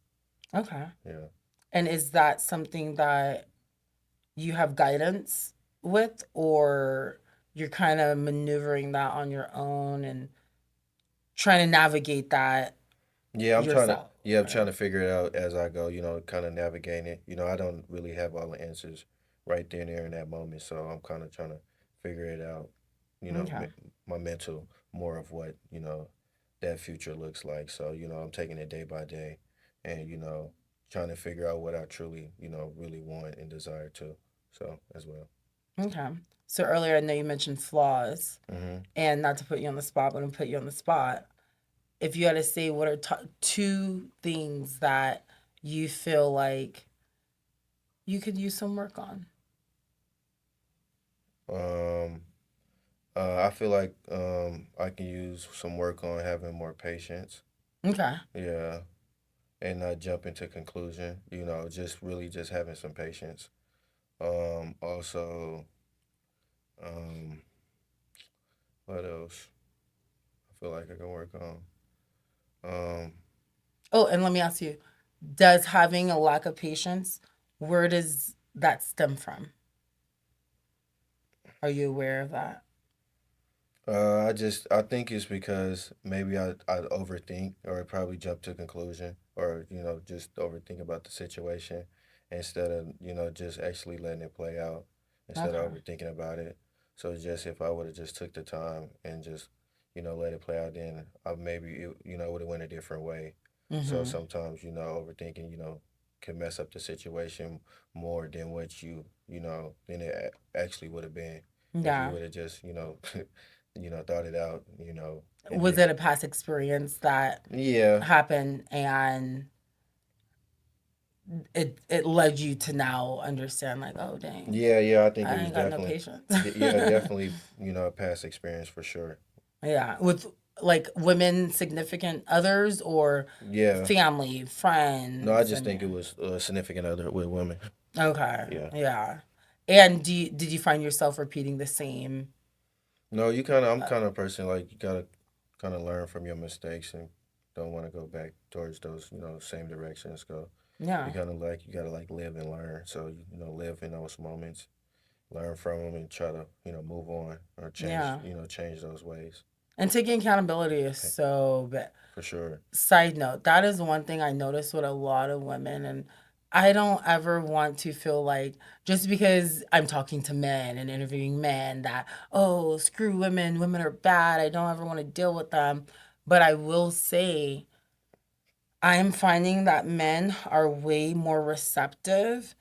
Okay. Yeah. And is that something that you have guidance with, or you're kind of maneuvering that on your own and trying to navigate that yourself? I'm trying to figure it out as I go, kind of navigating it. I don't really have all the answers right then and there in that moment, so I'm kind of trying to figure it out, Okay. my mental more of what, that future looks like. So, I'm taking it day by day, and, trying to figure out what I truly, really want and desire to. So, as well. Okay. So earlier, I know you mentioned flaws, hmm and not to put you on the spot, but to put you on the spot, if you had to say what are two things that you feel like you could use some work on? Um, I feel like I can use some work on having more patience. Okay. Yeah, and not jump into conclusion. Just really just having some patience. Also, um, what else? I feel like I can work on. Um, Oh, and let me ask you, does having a lack of patience, where does that stem from? Are you aware of that? I think it's because maybe I overthink, or I probably jump to conclusion, or just overthink about the situation instead of just actually letting it play out, instead of Okay. overthinking about it. So just if I would have just took the time and just let it play out, then I maybe would have went a different way. So Mm-hmm. sometimes overthinking can mess up the situation more than what than it actually would have been if you Yeah. would have just thought it out, and Was then it a past experience that yeah, happened and it led you to now understand like, oh dang, yeah. I think it I was ain't got no definitely, patience. yeah, definitely, a past experience for sure. Yeah, with like women, significant others, or Yeah, family, no, I friends, just and think it yeah. was a significant other with women. Okay, Yeah, yeah. And did you find yourself repeating the same? no, I'm kind of person like you gotta kind of learn from your mistakes and don't want to go back towards those same directions. Go, Yeah, you gotta like live and learn. So live in those moments, learn from them, and try to move on or yeah. change those ways. And taking accountability is Okay, so bad. for sure. Side note, that is one thing I noticed with a lot of women, and I don't ever want to feel like just because I'm talking to men and interviewing men that, oh, screw women, women are bad, I don't ever want to deal with them. But I will say, I'm finding that men are way more receptive,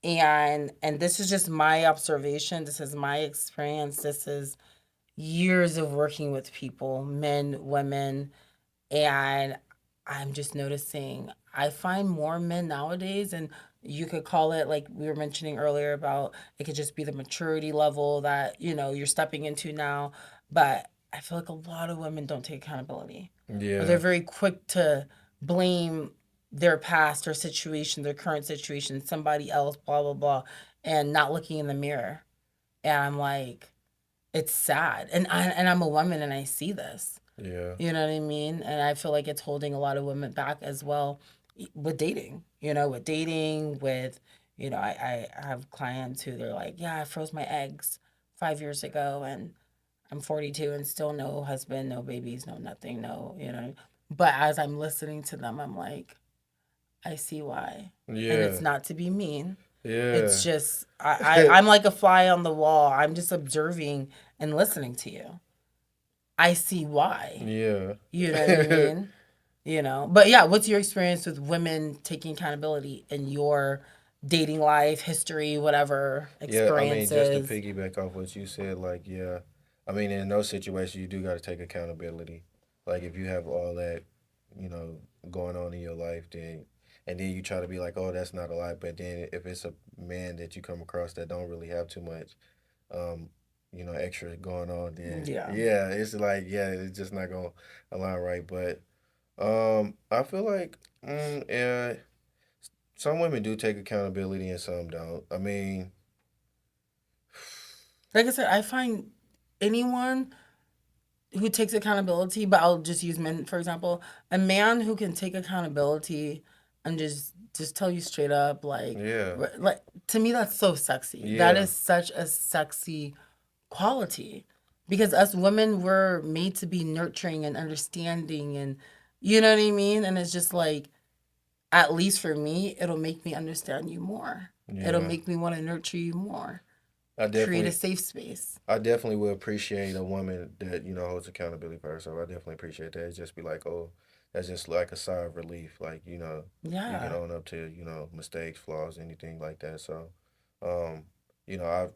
and this is just my observation, this is my experience, this is years of working with people, men, women, and I'm just noticing I find more men nowadays, and you could call it like we were mentioning earlier about it could just be the maturity level that, you're stepping into now. But I feel like a lot of women don't take accountability, or they're Yeah, very quick to blame their past or situation, their current situation, somebody else, blah, blah, blah, and not looking in the mirror. And I'm like, it's sad. And I'm a woman and I see this. yeah, You know what I mean? And I feel like it's holding a lot of women back as well with dating, I have clients who they're like, yeah, I froze my eggs 5 years ago and I'm 42 and still no husband, no babies, no nothing, no. But as I'm listening to them, I'm like, I see why. And it's yeah, not to be mean. It's yeah, just, I'm like a fly on the wall. I'm just observing and listening to you. I see why. yeah. You know what I mean? But yeah, what's your experience with women taking accountability in your dating life, history, whatever Yeah, I mean, just to experiences? piggyback off what you said, like, yeah, I mean, in those situations, you do got to take accountability. Like, if you have all that, you know, going on in your life, then, and then you try to be like, oh, that's not a lot. But then if it's a man that you come across that don't really have too much, um, extra going on, then Yeah. yeah, it's like, yeah, it's just not going to align right. But I feel like, yeah, some women do take accountability and some don't. I mean, Like I said, I find anyone who takes accountability, but I'll just use men for example, a man who can take accountability and just tell you straight up yeah. like to me that's so sexy. That Yeah, is such a sexy quality because us women were made to be nurturing and understanding and you know what I mean? And it's just like at least for me, it'll make me understand you more. It'll yeah. make me want to nurture you more. I Create a definitely, safe space. I definitely would appreciate a woman that holds accountability for herself. I definitely appreciate that. It's just be like, oh, that's just like a sigh of relief. Like you can Yeah. own up to mistakes, flaws, anything like that. So, um, I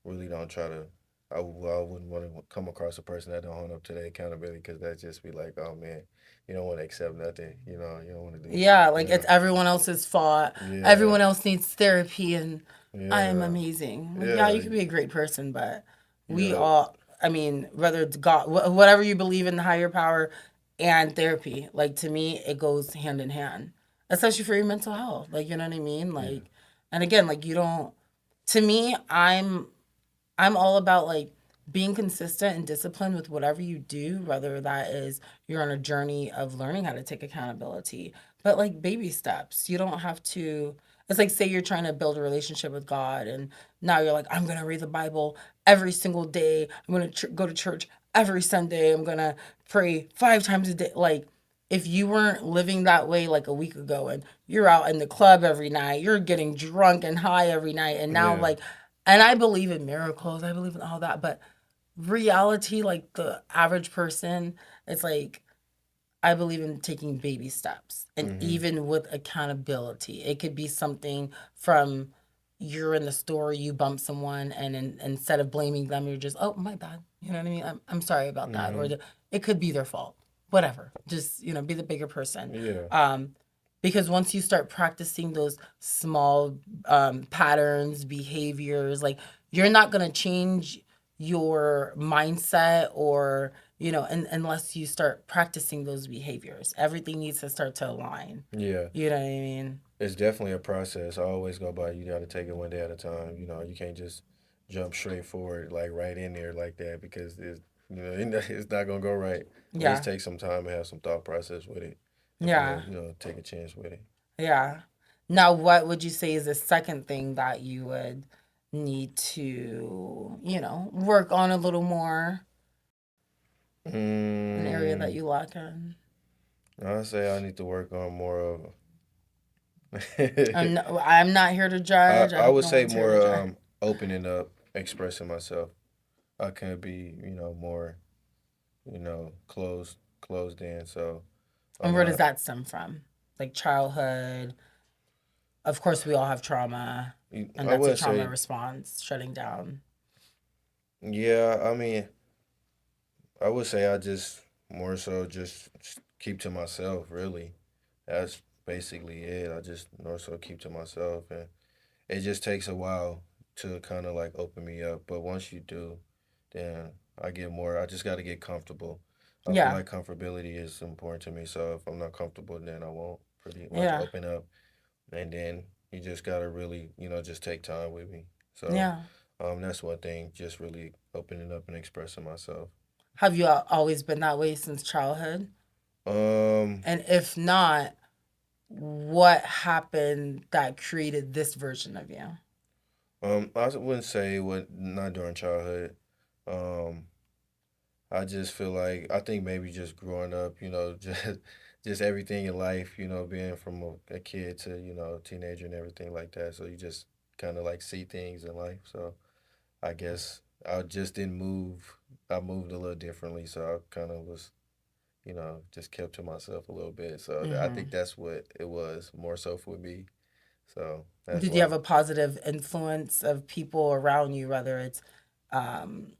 really don't try to. I wouldn't want to come across a person that don't own up to their accountability because that just be like, oh man, you don't want to accept nothing. You don't want to do. Yeah, like Yeah, it's everyone else's fault. yeah, Everyone else needs therapy and I am yeah, amazing. Like, yeah, you yeah, could be a great person, but we yeah, all, I mean, whether it's God, whatever you believe in, the higher power and therapy, like to me, it goes hand in hand, especially for your mental health. Like, you know what I mean? yeah, Like, and again, like, you don't, to me, I'm all about like being consistent and disciplined with whatever you do, whether that is you're on a journey of learning how to take accountability, but like baby steps. You don't have to. It's like say you're trying to build a relationship with God, and now you're like, I'm gonna read the Bible every single day. I'm gonna go to church every Sunday. I'm gonna pray 5 times a day. Like if you weren't living that way like a week ago and you're out in the club every night, you're getting drunk and high every night, and now yeah. like, and I believe in miracles, I believe in all that, but reality, like the average person, it's like I believe in taking baby steps and Mhm. even with accountability. It could be something from you're in the store, you bump someone, and instead of blaming them, you're just, oh, my bad. You know what I mean? I'm sorry about that. Or Mhm. it could be their fault. Whatever. Just, be the bigger person. Yeah. Um, because once you start practicing those small patterns, behaviors, like you're not going to change your mindset or unless you start practicing those behaviors. Everything needs to start to align. Yeah. You know what I mean? It's definitely a process. I always go by you got to take it one day at a time. You can't just jump straight forward like right in there like that because it's not gonna go right. At least Yeah. take some time and have some thought process with it if you're Yeah. gonna take a chance with it. Yeah. Now, what would you say is the second thing that you would need to, work on a little more, an area that Mm, you lack in? I say I need to work on more of. I'm not here to I judge. I I hope would no say one's here more to judge. opening up, expressing myself. I could be more closed in. So And where does I that stem from? Like childhood. Of course, we all have trauma, and I that's a wouldn't trauma say response, shutting down. yeah. I mean, I would say I just more so just keep to myself. Really, that's basically it. I just more so keep to myself, and it just takes a while to kind of like open me up. But once you do, then I get more. I just got to get comfortable. I feel Yeah. like comfortability is important to me. So if I'm not comfortable, then I won't pretty much Yeah. open up. And then you just gotta really, just take time with me. So, Yeah. that's one thing. Just really opening up and expressing myself. Have you always been that way since childhood? Um, And if not, what happened that created this version of you? I wouldn't say what not during childhood. Um, I just feel like I think maybe just growing up, just everything in life, being from a kid to teenager and everything like that. So you just kind of like see things in life. So I guess I just didn't move. I moved a little differently, so I kind of was, just kept to myself a little bit. So I Hmm. think that's what it was more so for me. So that's Did you why. have a positive influence of people around you, whether it's, um,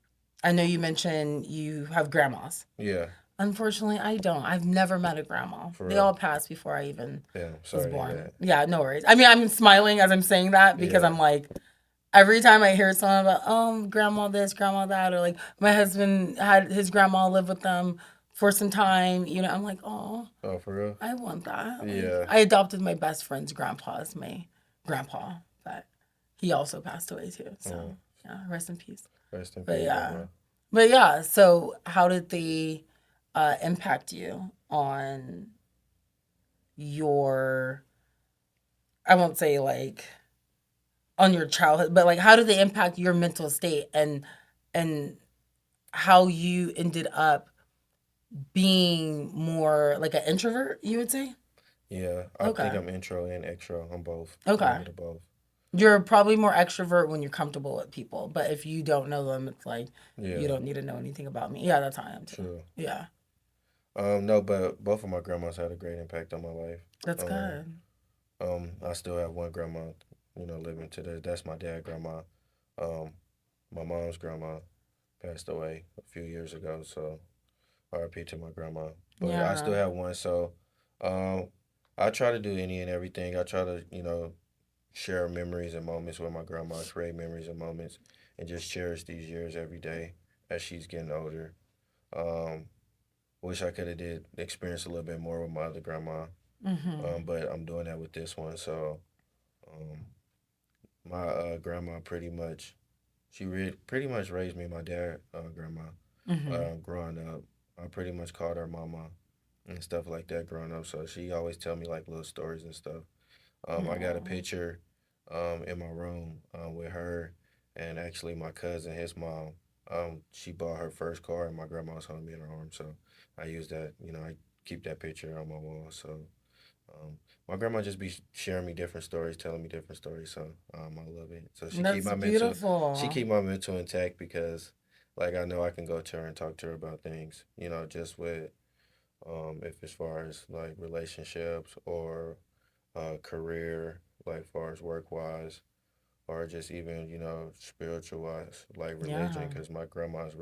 I know you mentioned you have grandmas. Yeah, Unfortunately, I don't. I've never met a grandma. for They real. all passed before I even Yeah, I'm was sorry to hear born. that. Yeah, no worries. I mean, I'm smiling as I'm saying that because Yeah, I'm like, every time I hear someone about, grandma this, grandma that, or like my husband had his grandma live with them for some time, I'm like, oh, oh, for real. I want that. Like, Yeah. I adopted my best friend's grandpa as my grandpa, but he also passed away too. So, Mm, yeah, rest in peace. rest in But peace, yeah, grandma. so how did they impact you on your, I won't say like on your childhood, but like how did they impact your mental state and how you ended up being more like an introvert, you would say? Yeah, I think Okay. I'm intro and extro. I'm both. A little Okay. bit of both. You're probably more extrovert when you're comfortable with people, but if you don't know them, it's like you Yeah, don't need to know anything about me. Yeah, that's how I am too. true. Yeah, No, but both of my grandmas had a great impact on my life. that's Um, good. I still have one grandma, living today. That's my dad, grandma. Um, my mom's grandma passed away a few years ago, so RIP to my grandma. But I Yeah. still have one, so um, I try to do any and everything. I try to, share memories and moments with my grandma, create memories and moments, and just cherish these years every day as she's getting older. Um, Wish I could have did experience a little bit more with my other grandma, Mhm. but I'm doing that with this one. So um, my grandma pretty much raised me. My dad, grandma, Mhm. growing up, I pretty much called her mama and stuff like that growing up. So she always tell me like little stories and stuff. I got a Aw. picture in my room with her and actually my cousin, his mom. She bought her first car and my grandma was holding me in her arms. So I use that, I keep that picture on my wall. So my grandma just be sharing me different stories, telling me different stories. So I love it. So That's she beautiful. keep my mental intact because like I know I can go to her and talk to her about things, just with if as far as like relationships or career, like far as work wise, or just even spiritual wise, like religion. Yeah. Because my grandma's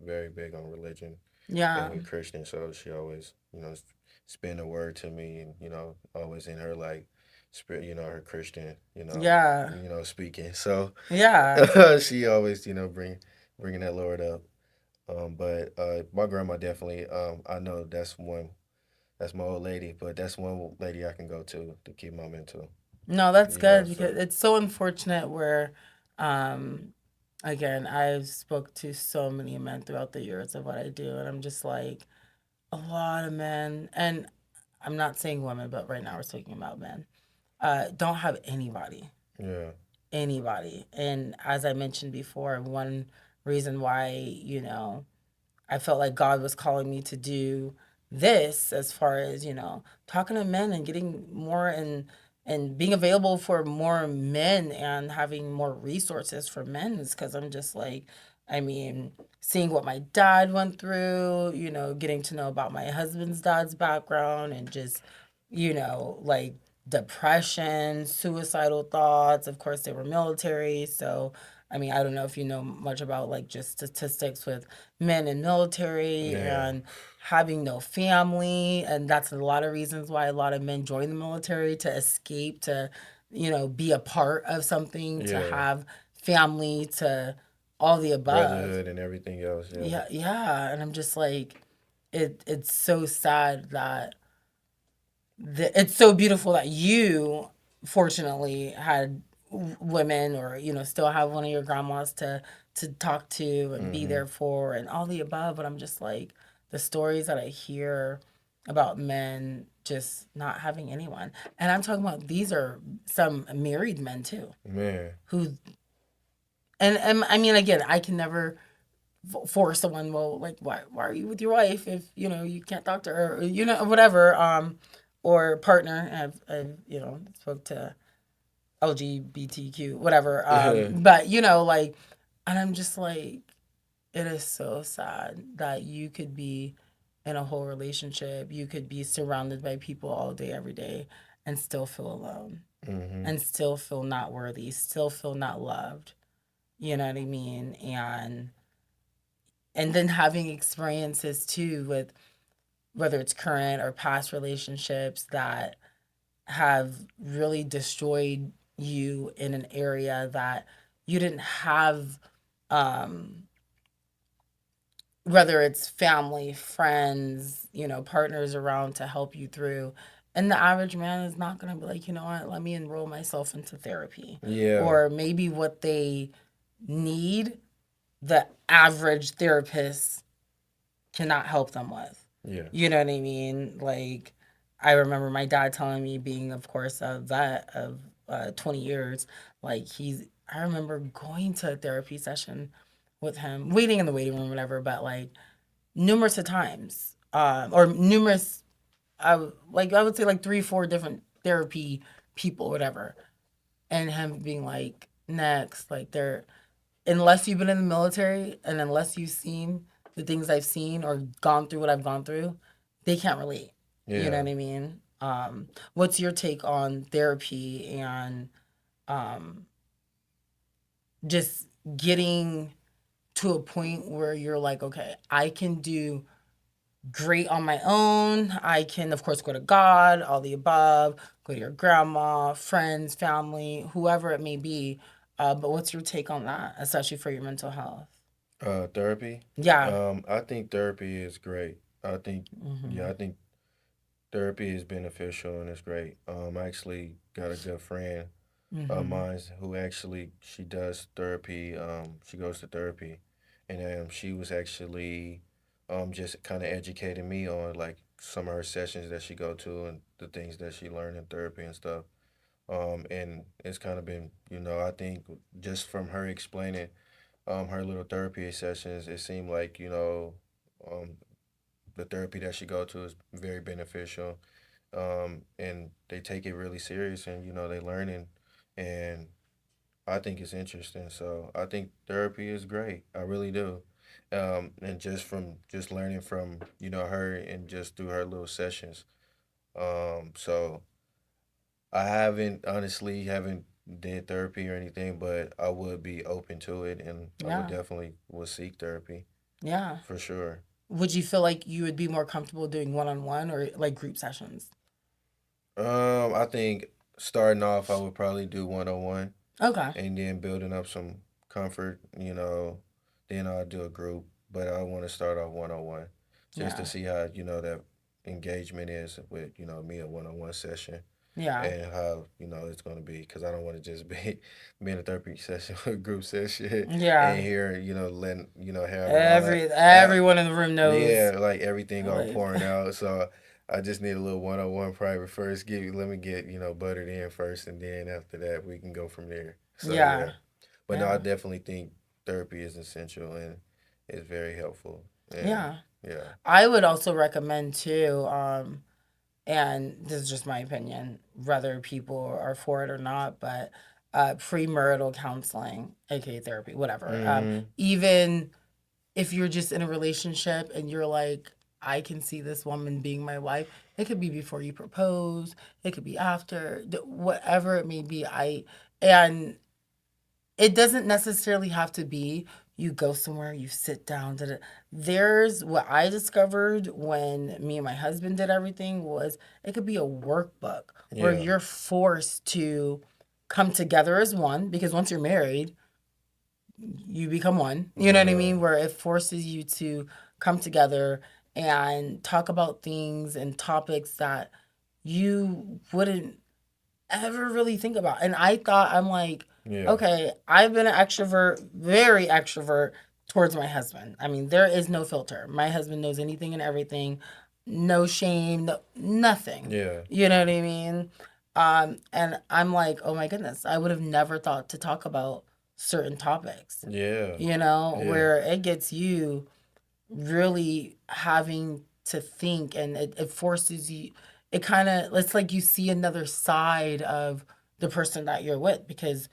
very big on religion, Yeah. very Christian. So she always spin a word to me, and always in her like spirit, her Christian, Yeah. speaking. So Yeah. she always bringing that Lord up. But my grandma definitely. I know that's one. That's my old lady, but that's one lady I can go to keep my mental. No, that's good because So it's so unfortunate where, um, again, I've spoke to so many men throughout the years of what I do, and I'm just like a lot of men, and I'm not saying women, but right now we're speaking about men. Don't have yeah, anybody, and as I mentioned before, one reason why I felt like God was calling me to do this as far as, talking to men and getting more and being available for more men and having more resources for men is because I'm just like, I mean, seeing what my dad went through, getting to know about my husband's dad's background and just, like depression, suicidal thoughts. Of course, they were military. So, I mean, I don't know if you know much about like just statistics with men in military Yeah. and having no family, and that's a lot of reasons why a lot of men join the military to escape, to be a part of something, to Yeah. have family, to all the above. Brotherhood and everything else. Yeah. Yeah, yeah, and I'm just like, it's so sad that it's so beautiful that you fortunately had women, or still have one of your grandmas to talk to and be Mm-hmm. there for and all the above. But I'm just like, the stories that I hear about men just not having anyone, and I'm talking about, these are some married men too, Man. who, and I mean, again, I can never force someone, well, like, why are you with your wife if you can't talk to her, or, whatever, or partner. I've spoke to LGBTQ whatever, but like, and I'm just like, it is so sad that you could be in a whole relationship, you could be surrounded by people all day every day, and still feel alone, Mm-hmm. and still feel not worthy, still feel not loved. You know what I mean? And then having experiences too with, whether it's current or past relationships, that have really destroyed you in an area that you didn't have, um, whether it's family, friends, partners around to help you through. And the average man is not going to be like, you know what, let me enroll myself into therapy. Yeah. Or maybe what they need, the average therapist cannot help them with. Yeah. You know what I mean? Like, I remember my dad telling me, being, of course, a vet of 20 years, like, I remember going to a therapy session with him, waiting in the waiting room, whatever, but like, numerous of times, or numerous, like, I would say like three, four different therapy people, whatever, and him being like, next, like, they're, unless you've been in the military and unless you've seen the things I've seen or gone through what I've gone through, they can't relate. You know Yeah. what I mean? What's your take on therapy and, um, just getting to a point where you're like, okay, I can do great on my own. I can, of course, go to God, all the above, go to your grandma, friends, family, whoever it may be. But what's your take on that, especially for your mental health? Therapy. Yeah. I think therapy is great. I think, Mm-hmm. yeah, I think therapy is beneficial and it's great. I actually got a good friend of Mm-hmm. mine who actually she does therapy. She goes to therapy, and she was actually just kind of educating me on like some of her sessions that she go to and the things that she learned in therapy and stuff. And it's kind of been, I think just from her explaining her little therapy sessions, it seemed like, um, the therapy that she go to is very beneficial. And they take it really serious, and they learning, and I think it's interesting. So I think therapy is great. I really do. And just from just learning from her and just through her little sessions. So I haven't did therapy or anything, but I would be open to it, and I would Yeah. definitely would seek therapy Yeah. for sure. Would you feel like you would be more comfortable doing one on one or like group sessions? I think starting off, I would probably do 101, Okay. and then building up some comfort. Then I'll do a group, but I want to start off 101, just to Yeah. see how that engagement is with me a 101 session, Yeah. and how it's gonna be, because I don't want to just be in a therapy session or a group session Yeah. and here letting having all that Everyone in the room knows. yeah, like everything all Like, pouring out. So I just need a little 101 private first. Let me get buttered in first, and then after that we can go from there. So yeah. yeah, but no, I Yeah. definitely think therapy is essential and it's very helpful. And Yeah. yeah. I would also recommend too, and this is just my opinion, whether people are for it or not, but premarital counseling, aka therapy, whatever. Mm-hmm. Even if you're just in a relationship and you're like, I can see this woman being my wife. It could be before you propose. It could be after. Whatever it may be. And it doesn't necessarily have to be you go somewhere, you sit down. Da, da. There's what I discovered when me and my husband did everything was it could be a workbook where Yeah. you're forced to come together as one because once you're married, you become one. You know what I Yeah. mean? Where it forces you to come together and talk about things and topics that you wouldn't ever really think about. And I thought, I'm like, Yeah. okay, I've been an extrovert, very extrovert towards my husband. I mean, there is no filter. My husband knows anything and everything, no shame, no, nothing. Yeah. You know what I mean? And I'm like, oh my goodness, I would have never thought to talk about certain topics, Yeah. you know, Yeah. where it gets you really having to think and it forces you it kind of it's like you see another side of the person that you're with because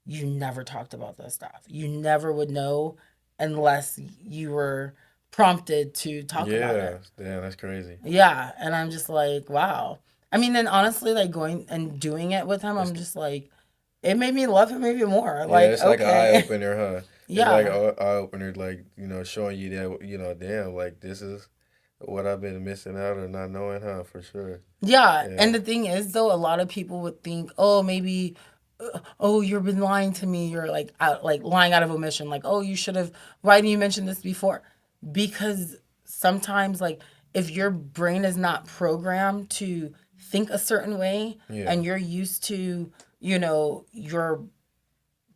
you never talked about this stuff, you never would know unless you were prompted to talk about Yeah. it. Damn, that's crazy. Yeah, and I'm just like, wow. I mean, and honestly, like going and doing it with him, It's I'm just like, it made me love him maybe more, Yeah, like, it's like an eye okay. opener, huh? It's like Yeah. an eye opener, like showing you that damn, like this is what I've been missing out or not knowing, huh? For sure. Yeah, Yeah. and the thing is, though, a lot of people would think, oh, maybe, oh, you've been lying to me. You're like, like lying out of omission. Like, oh, you should have. Why didn't you mention this before? Because sometimes, like, if your brain is not programmed to think a certain way, Yeah. and you're used to, your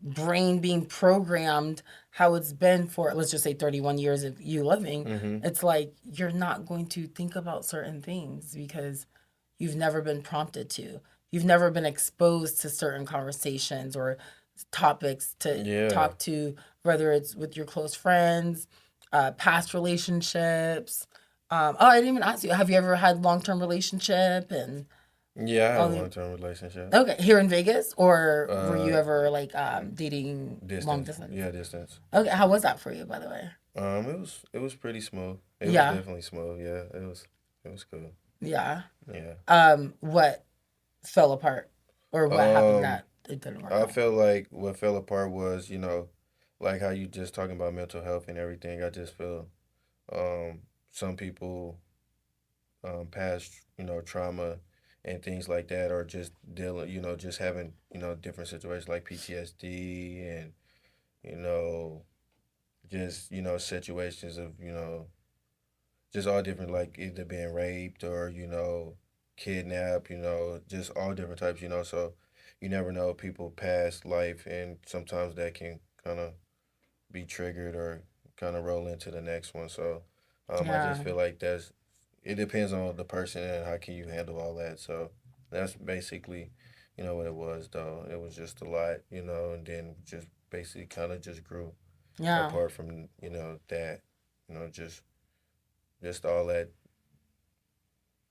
brain being programmed how it's been for let's just say 31 years of you living, Mhm. it's like you're not going to think about certain things because you've never been prompted to. You've never been exposed to certain conversations or topics to Yeah. talk to, whether it's with your close friends, past relationships. Oh, I didn't even ask you. Have you ever had long term relationship and Yeah, I had a all long the term relationship. okay here in Vegas, or were you Uh, ever like dating long Distance. distance? Yeah, distance. Okay, how was that for you, by the way? It was pretty smooth. It was Yeah, definitely smooth. Yeah, it was cool. yeah. Yeah. What fell apart, or what happened Um, that it didn't work I out? felt like what fell apart was, like how you just talking about mental health and everything. I just feel some people past trauma and things like that, or just dealing, just having different situations like PTSD and you know just situations of just all different, like either being raped or kidnapped, just all different types, so you never know people past life, and sometimes that can kind of be triggered or kind of roll into the next one. So I just Yeah, feel like it depends on the person and how can you handle all that. So that's basically what it was, though. It was just a lot, and then just basically kind of just grew yeah, apart from that, just all that,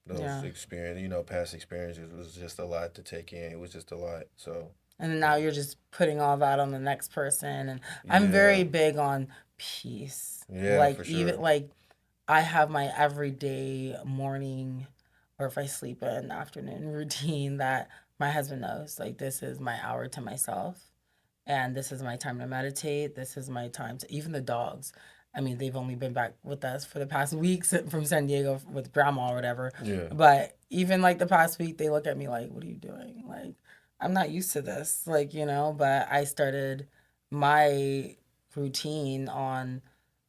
those yeah. experience, past experiences was just a lot to take in. It was just a lot. So And then now you're just putting all that on the next person. And I'm yeah, very big on peace. yeah, Like for even sure. like I have my everyday morning, or if I sleep in afternoon routine that my husband knows. Like this is my hour to myself, and this is my time to meditate. This is my time to even the dogs. I mean, they've only been back with us for the past weeks from San Diego with grandma or whatever. Yeah, But even like the past week, they look at me like, "What are you doing?" Like, I'm not used to this. Like, but I started my routine on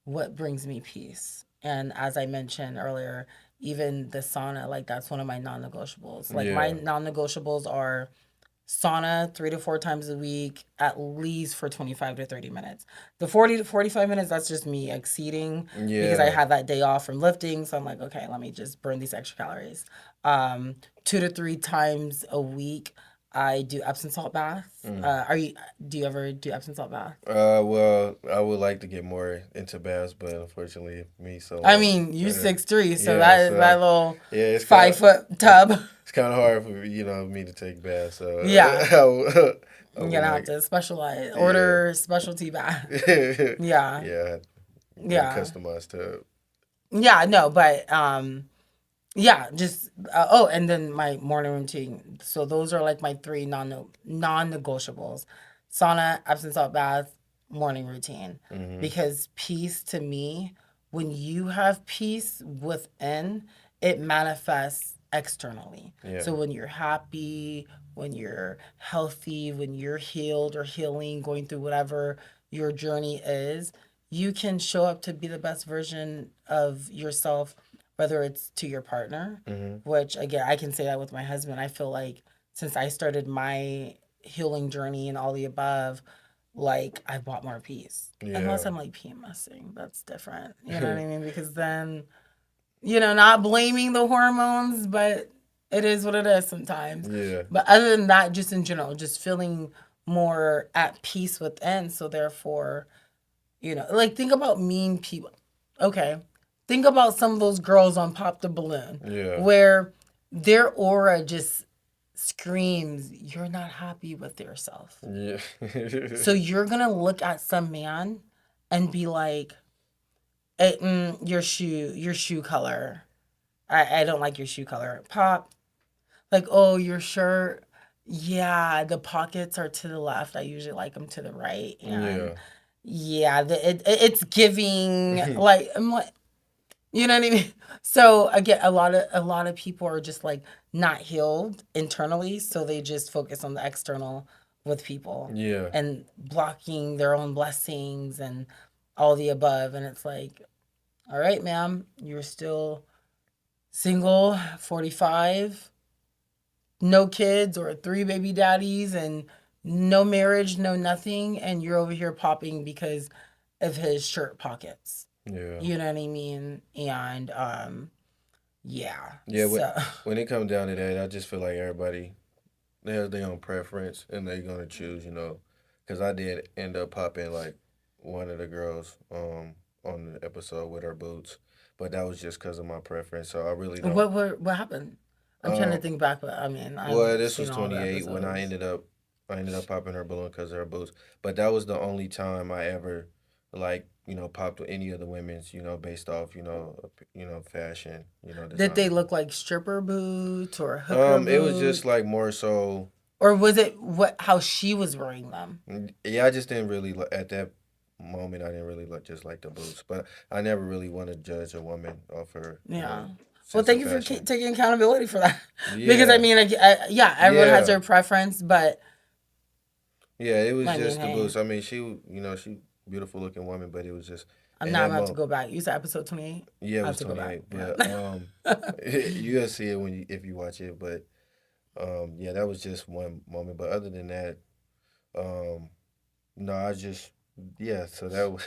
what brings me peace. And as I mentioned earlier, even the sauna, like that's one of my non-negotiables. Like my yeah, non-negotiables are sauna 3 to 4 times a week, at least for 25 to 30 minutes. The 40 to 45 minutes, that's just me exceeding because I yeah. had that day off from lifting. So I'm like, okay, let me just burn these extra calories. 2 to 3 times a week, I do Epsom salt baths. Mm. Do you ever do Epsom salt bath? Well, I would like to get more into bass, but unfortunately, me I solo. mean, you 6'3", so Yeah, that is that so little yeah, 5 foot tub. it's kind of hard for me to take bass. So Yeah, I you're would gonna have like, to specialize, yeah, order specialty bath. Yeah, yeah, get a yeah. customized tub. Yeah, no, but yeah, just oh, and then my morning routine. So those are like my three non-negotiables. sauna, Epsom salt bath, morning routine. Mhm. Because peace to me, when you have peace within, it manifests externally. Yeah. So when you're happy, when you're healthy, when you're healed or healing, going through whatever your journey is, you can show up to be the best version of yourself, whether it's to your partner, Mhm. which again, I can say that with my husband. I feel like since I started my healing journey and all the above, like I've bought more peace. Unless Yeah. I'm like PMSing, that's different. You know what I mean? Because then, not blaming the hormones, but it is what it is sometimes. Yeah. But other than that, just in general, just feeling more at peace within. So therefore, like think about mean people. Okay. Think about some of those girls on Pop the Balloon Yeah. where their aura just screams, you're not happy with yourself. Yeah. So you're going to look at some man and be like, your shoe color. I don't like your shoe color. Pop, like, oh, your shirt. Yeah, the pockets are to the left. I usually like them to the right. And Yeah. yeah, it's giving like I'm like, you know what I mean. So again, a lot of people are just like not healed internally, so they just focus on the external with people Yeah. and blocking their own blessings and all the above. And it's like, all right, ma'am, you're still single, 45, no kids or three baby daddies, and no marriage, no nothing, and you're over here popping because of his shirt pockets. Yeah. You know what I mean? And yeah. Yeah. So When it comes down to that, I just feel like everybody they have their own preference and they're gonna choose. Because I did end up popping like one of the girls on the episode with her boots, but that was just because of my preference. So I really don't. what happened? I'm trying to Um. think back, but I mean, I've Well, this was seen all the 28 when episodes. I ended up popping her balloon because of her boots. But that was the only time I ever like popped with any of the women's based off fashion Did they design. look like stripper boots or hooker It was just boots? like more so. Or was it how she was wearing them? Yeah, I just didn't really at that moment. I didn't really just like the boots, but I never really want to judge a woman off her Yeah. Well, sense thank of you for fashion. taking accountability for that. Because I Yeah, mean, yeah, everyone has yeah, their preference, but yeah. It was I mean, just the hey, boots. I mean, she beautiful looking woman, but it was just I'm in not that about to moment. go back. You said episode 28. Yeah, it I have was to go back. 28, but Yeah. you'll see it if you watch it. But yeah, that was just one moment. But other than that, um, no, I just yeah. So that was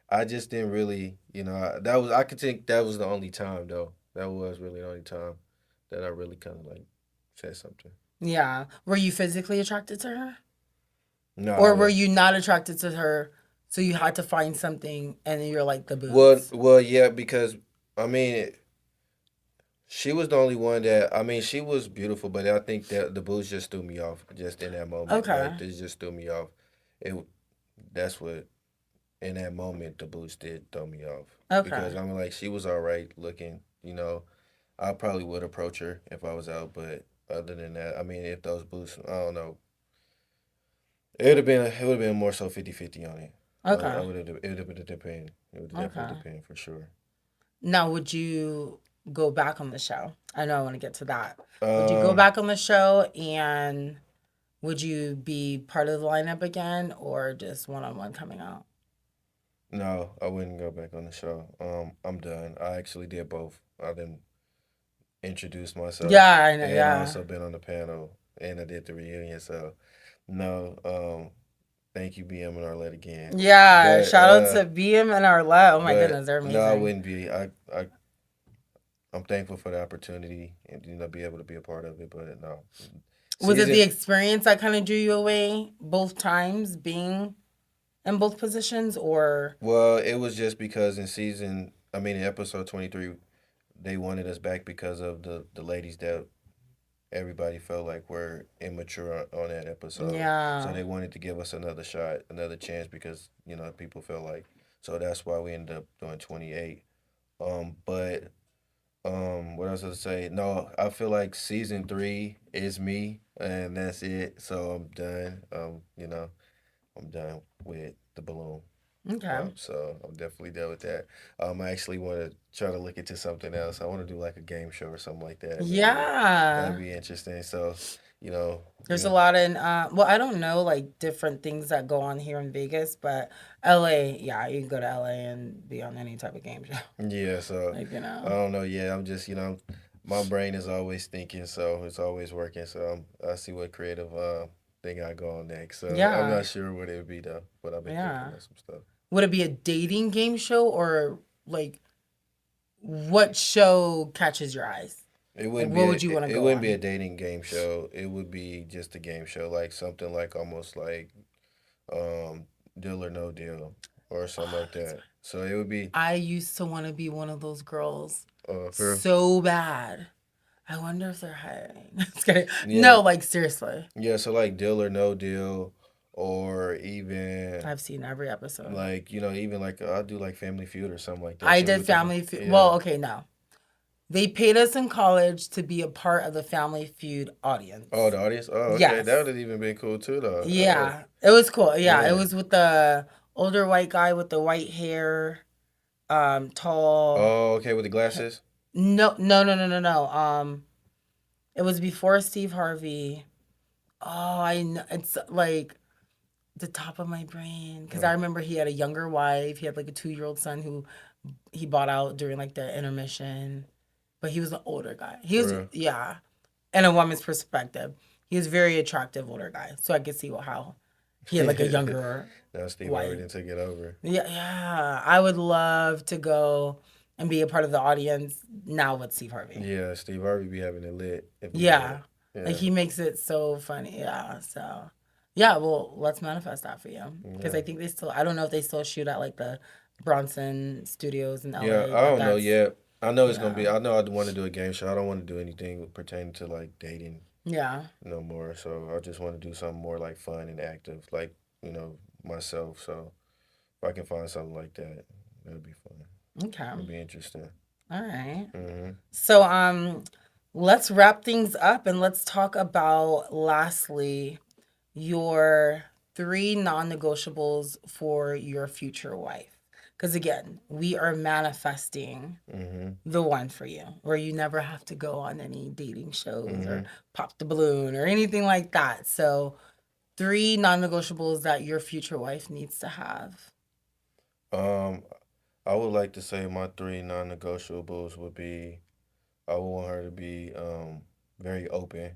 I just didn't really, that was I could think that was the only time though. That was really the only time that I really kind of like said something. Yeah. Were you physically attracted to her? No, I Or were was. you not attracted to her? So you had to find something and you're like the Well, boots. well, yeah, because I mean, she was the only one that I mean, she was beautiful, but I think that the boots just threw me off just in that moment. Okay. Like they just threw me off. It that's what in that moment the boots did throw me off Okay. because I mean like she was all right looking. I probably would approach her if I was out, but other than that, I mean, if those boots, I don't know, it would have been more so 50-50 on it. I Okay. would have it would have been depend. It would definitely Okay. depend for sure. Now, would you go back on the show? I know I want to get to that. Would you go Um, back on the show and would you be part of the lineup again or just one on one coming out? no, I wouldn't go back on the show. I'm done. I actually did both. I didn't introduce myself, Yeah, I know. and Yeah. also been on the panel, and I did the reunion. So no, thank you, BM and Arlette again. Yeah. But Shout out to BM and Arlette. Oh my but goodness, they're no, I amazing. wouldn't be. I'm thankful for the opportunity and be able to be a part of it. But no, Was it the season. experience that kind of drew you away both times being in both positions or? Well, it was just because in episode 23, they wanted us back because of the ladies that everybody felt like were immature on that episode. So Yeah. they wanted to give us another shot, another chance because people felt like. So that's why we ended up doing 28. But what else to say? No, I feel like season 3 is me, and that's it. So I'm done. I'm done with the balloon Okay. pop. So I'm definitely done with that. I actually want to try to look into something else. I want to do like a game show or something like that. Maybe that'd Yeah. be interesting. So you know, There's yeah, a lot in well, I don't know like different things that go on here in Vegas, but LA, yeah, you can go to LA and be on any type of game show. yeah. So Like, I don't know. Yeah, I'm just my brain is always thinking, so it's always working. So I see what creative thing I go on next. So I'm Yeah. not sure what it would be though, but I've been thinking Yeah. about some stuff. Would it be a dating game show or like what show catches your eyes? It Like wouldn't be what a would you want to it go wouldn't be on? a dating game show. It would be just a game show, like something like almost like um Deal or No Deal or something Oh, like that's that. So it would be I used to want to be one of those girls for so bad. I wonder if they're hiring. Just kidding. yeah No, like seriously. yeah. So like Deal or No Deal, or even I've seen every episode. like even like I'll do like Family Feud or something like that I too, did which is Family Feud. yeah. Well, okay, no. They paid us in college to be a part of the Family Feud Oh, audience. the audience. Oh, okay. That Yes. would have even been cool too, though. Yeah. It was cool. Yeah. It Yeah. was with the older white guy with the white hair, tall. Oh, okay. With the glasses. No, no, no, no, no, no. It was before Steve Harvey. Oh, I know. It's like the top of my brain because Uh, I remember he had a younger wife. He had like a 2-year-old son who he bought out during like the intermission, but he was an older guy. He for was real. yeah, in a woman's perspective, he was a very attractive older guy. So I could see how he had like a younger Now Steve wife. already took it over. Yeah, yeah. I would love to go and be a part of the audience now with Steve Harvey. Yeah, Steve Harvey be having it lit if he Yeah. did. Like Yeah. he makes it so funny. Yeah. So yeah, well, let's manifest that for you. Because Yeah. I think they still I don't know if they still shoot at like the Bronson Studios in Yeah. LA, I but don't know that's yet. I know it's gonna yeah. be. I know I want to do a game show. I don't want to do anything pertaining to like dating Yeah. no more. So I just want to do something more like fun and active, like myself. So if I can find something like that, that'd be fun. Okay. It'd be interesting. All right. Hmm. So let's wrap things up and let's talk about lastly your 3 non-negotiables for your future wife. Because again, we are manifesting Hmm. the one for you, where you never have to go on any dating shows or Hmm. pop the balloon or anything like that. So, 3 non-negotiables that your future wife needs to have. Um, I would like to say my three non-negotiables would be I would want her to be very open.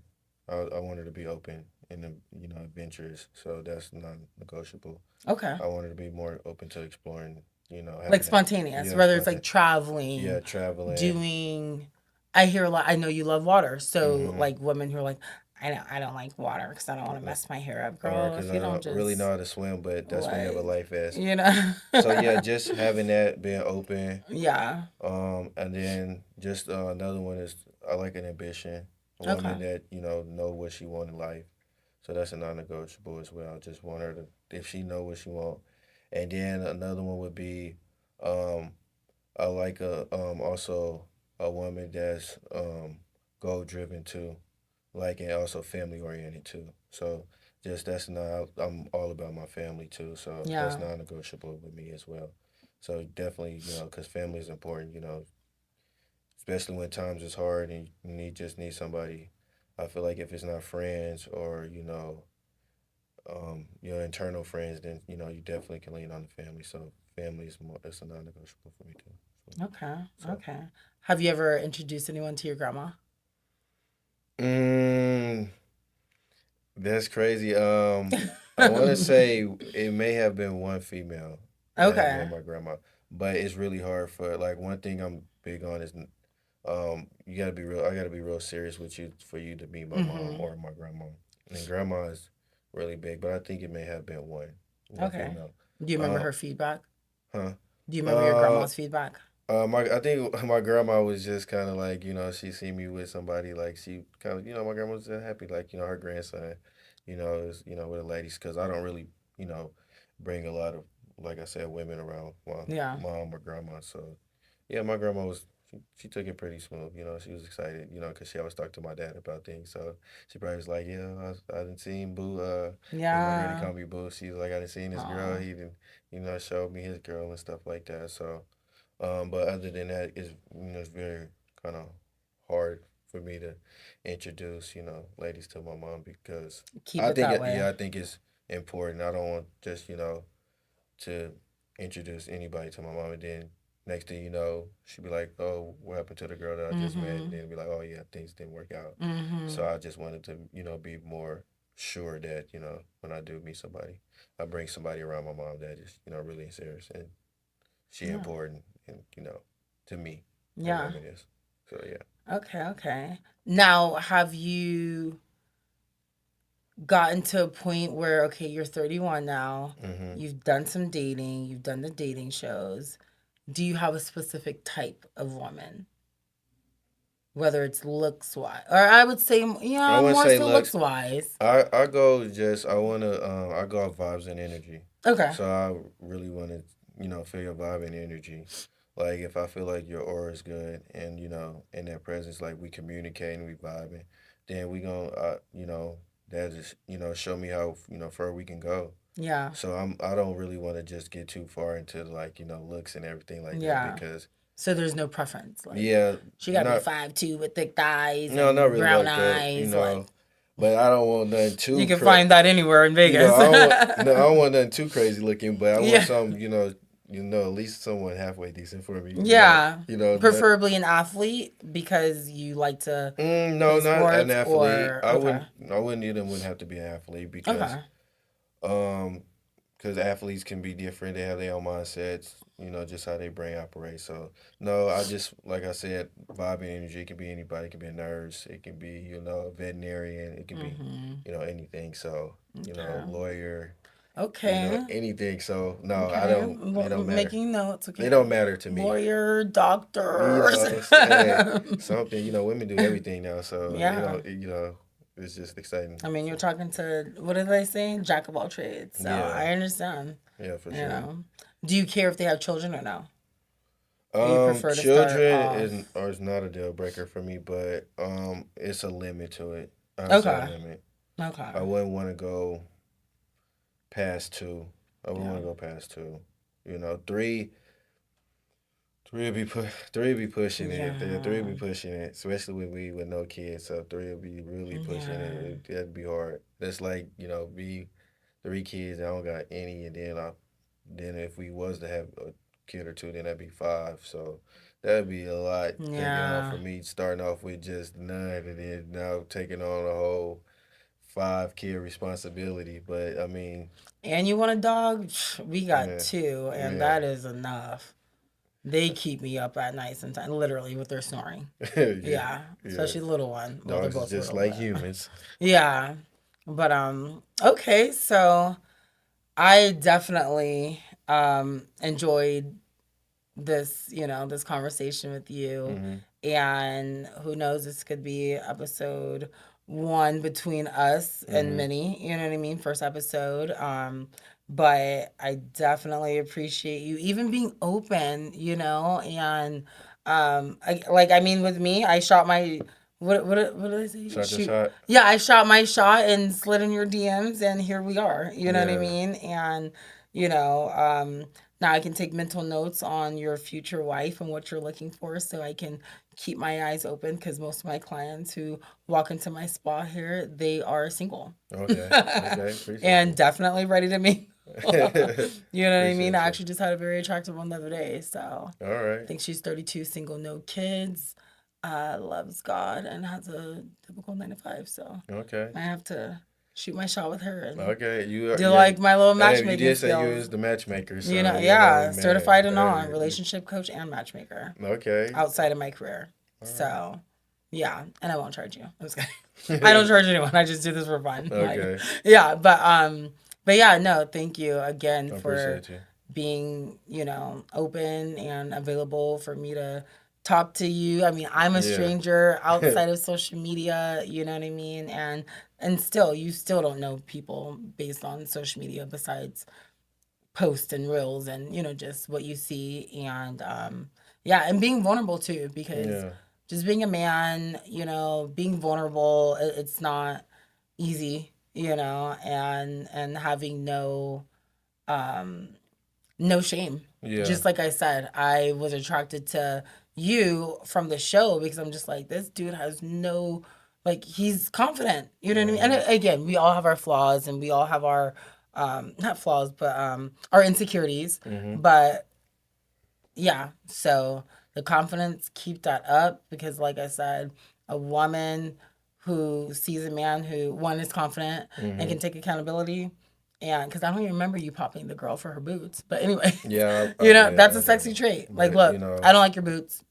I want her to be open and adventurous. So that's non-negotiable. Okay. I want her to be more open to exploring. Like Having that. spontaneous, Yeah, whether it's like spontaneous. Yeah, traveling, traveling. doing. I hear a lot. I know you love water, so Mm-hmm. like women who are like, I don't like water because I don't want to mess my hair up, Or girl. because If I you don't don't really know just how to swim, but that's when you have a like, life vest. you know, So yeah, just having that, being open. yeah, And then just another one is I like an ambition, a okay, woman that know what she want in life. So that's a non-negotiable as well. I just want her to, if she know what she want. And then another one would be, um, I like a also a woman that's goal driven too, like and also family oriented too. So just that's not I'm all about my family too. So that's yeah, non-negotiable with me as well. So definitely because family is important. Especially when times is hard and just need somebody. I feel like if it's not friends or your internal friends, then you definitely can lean on the family. So family is more it's a non-negotiable for me too. okay, So, okay. Have you ever introduced anyone to your grandma? mm, that's crazy. I want to say it may have been one female that have Okay, met my grandma, but it's really hard for like one thing I'm big on is you gotta be real. I gotta be real serious with you for you to meet my mom mm-hmm, or my grandma. And grandma is really big, but I think it may have been one okay. female. Do you remember Uh, her feedback? huh? Do you remember your Uh, grandma's feedback? I think my grandma was just kind of like she see me with somebody like she kind of my grandma was just happy like her grandson, is with the ladies because I don't really you know bring a lot of like I said women around my Yeah. mom or grandma. So yeah, my grandma was she took it pretty smooth. You know, she was excited. You know, because she always talked to my dad about things. So she probably was like, "Yeah, I didn't seen Boo. Because my granny Yeah. called me Boo. She was like, I didn't seen this girl. Oh, He didn't, you know, showed me his girl and stuff like that. So, but other than that, it's very kind of hard for me to introduce, ladies to my mom because keep it that way. I think it's important. I don't want just, to introduce anybody to my mom, and then next thing you know, she'd be like, "Oh, what happened to the girl that I just met?" And Mm-hmm. then be like, "Oh yeah, things didn't work out." Mm-hmm. So I just wanted to, be more sure that when I do meet somebody, I bring somebody around my mom that is, really serious and she Yeah. important, and to me, my Yeah. mom it is. So yeah. Okay, okay. Now, have you gotten to a point where, okay, you're 31 now, Hmm. you've done some dating, you've done the dating shows. Do you have a specific type of woman? Whether it's looks wise, or I would say, I yeah, wouldn't more say so looks. looks wise. I go just I go off vibes and energy. Okay. So I really want to feel your vibe and energy. Like if I feel like your aura is good and in that presence like we communicating, we vibing, then we gonna that just show me how far we can go. Yeah. So I don't really want to just get too far into like looks and everything like that Yeah. because So there's no preference. Like yeah, she gotta be not 5'2" with thick thighs no, not and really brown like that, eyes. Like but I don't want nothing you too can find that anywhere in Vegas. I don't want no, I don't want nothing too crazy looking, but I want Yeah. some, at least someone halfway decent for me. Yeah. Not, Preferably an athlete because you like to no, play not an sports athlete. or okay. I wouldn't even wouldn't have to be an athlete Okay. um, because athletes can be different. They have their own mindsets. Just how their brain operates. So no, I just like I said, vibe and energy. It can be anybody. It can be a nurse. It can be a veterinarian. It can be Mhm. anything. So Okay. lawyer. Okay. Anything. So no, I Okay. don't. It don't matter. Making notes. It Okay. don't matter to me. Lawyer, doctors. Hey, something. Women do everything now. So Yeah. it's just exciting. I mean, you're So talking to, what do they say? Jack of all trades. So yeah, I understand. yeah, for You sure. know. Do you care if they have children or no? Or you prefer to start Children off? is not a deal breaker for me, but it's a limit to it. I would say a Okay. limit. Okay. I wouldn't want to go past two. I wouldn't Yeah. want to go past two. Three. Three would be pushing it. Three would Yeah. be pushing it, especially with me with no kids. So three would be really pushing it. Yeah. That'd be hard. That's like be three kids. I don't got any, and then if we was to have a kid or two, then that'd be five. So that'd be a lot taking on Yeah. for me. Starting off with just none, and then now taking on a whole five-kid responsibility. But I mean, And you want a dog? We got yeah, two, and yeah, that is enough. They keep me up at night sometimes, literally with their snoring. yeah, Yeah, yeah. especially the little one. Well, they're Dogs is both just little, like but humans. yeah. But okay, so I definitely enjoyed this conversation with you. Hmm. And who knows, this could be episode one between us and Hmm. many, you know what I mean? First episode. But I definitely appreciate you even being open, and I mean with me, I shot my what did I say? Shot your Shoot. shot. Yeah, I shot my shot and slid in your DMs and here we are. You know what I Yeah. mean? And you know, um now I can take mental notes on your future wife and what you're looking for so I can keep my eyes open because most of my clients who walk into my spa here, they are single. Okay. Okay. Appreciate And you. definitely ready to mingle. You know what I mean? Appreciate I you. actually just had a very attractive one the other day. So All I right. think she's 32, single, no kids, loves God, and has a typical 9 to 5. So Okay. I have to shoot my shot with her and Okay. You are. do Yeah. like my little Hey, you matchmaking did say you skills. is the matchmaker, You so know, you know, yeah, man. certified and on, Hey. relationship coach and matchmaker Okay. outside of my career. All right. So, yeah, and I won't charge you. I'm just kidding. I don't charge anyone. I just do this for fun. Like, Okay. yeah, but yeah, no, thank you again I for appreciate you. being, open and available for me to talk to you. I mean, I'm a Yeah. stranger outside of social media, you know what I mean? And still, you still don't know people based on social media besides posts and reels and just what you see. And Yeah, and being vulnerable too, because Yeah. just being a man, being vulnerable, it's not easy, and having no shame. Yeah. Just like I said, I was attracted to you from the show because I'm just like, this dude has no, like, he's confident. You know what I mean? And again, we all have our flaws and we all have our, not flaws, but our insecurities. Mm-hmm. But yeah, so the confidence, keep that up because, like I said, a woman who sees a man who, one, is confident and can take accountability. And because I don't even remember you popping the girl for her boots. But anyway, Yeah, I did. that's I a sexy did. trait. Like, But look, I don't like your boots.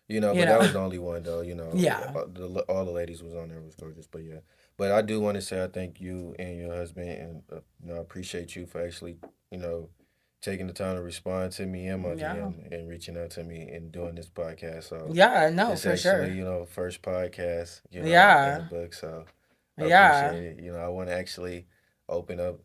You but that know, was the only one though. yeah, All the ladies was on there was gorgeous. But yeah, but I do want to say I thank you and your husband, and I appreciate you for actually, you know, taking the time to respond to me and my yeah, DM and reaching out to me and doing this podcast. So yeah, no, it's for actually, sure. first podcast, in the Yeah, book. So I yeah, appreciate it. I want to actually open up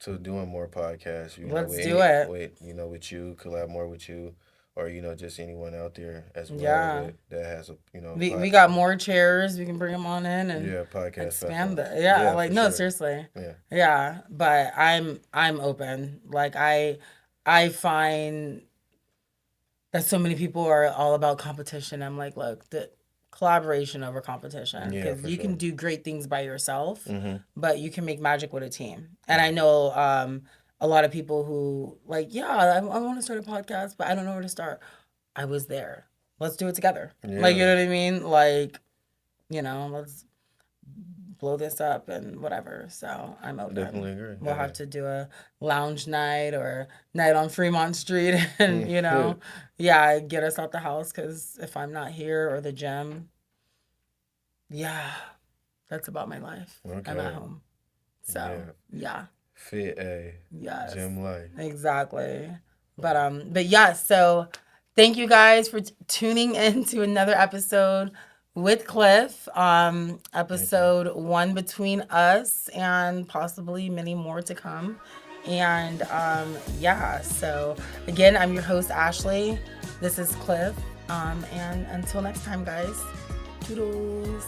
to doing more podcasts. let's do it. With you, collab more with you, or just anyone out there as well Yeah. that has a We got more chairs. We can bring them on in and yeah, podcast expand platform. the. Yeah, Yeah, like for no, sure. seriously. Yeah. Yeah, but I'm open. Like I find that so many people are all about competition. I'm like, look, the collaboration over competition Yeah, because for you can sure. do great things by yourself, Mm-hmm. but you can make magic with a team. And I know a lot of people who like, yeah, I want to start a podcast, but I don't know where to start. I was there. Let's do it together. Like, you Yeah, know what I mean? Like, let's blow this up and whatever. So I'm open. definitely agree. We'll have Hey. to do a lounge night or night on Fremont Street and, yeah, get us out the house because if I'm not here or the gym, yeah, that's about my life. I'm at Okay. home. So, Yeah. yeah. Fit a Yes. gym life. Exactly. But yeah, so thank you guys for tuning in to another episode with Cliff. Thank you. Episode one between us and possibly many more to come. And yeah, so again, I'm your host, Ashley. This is Cliff. And until next time, guys, toodles.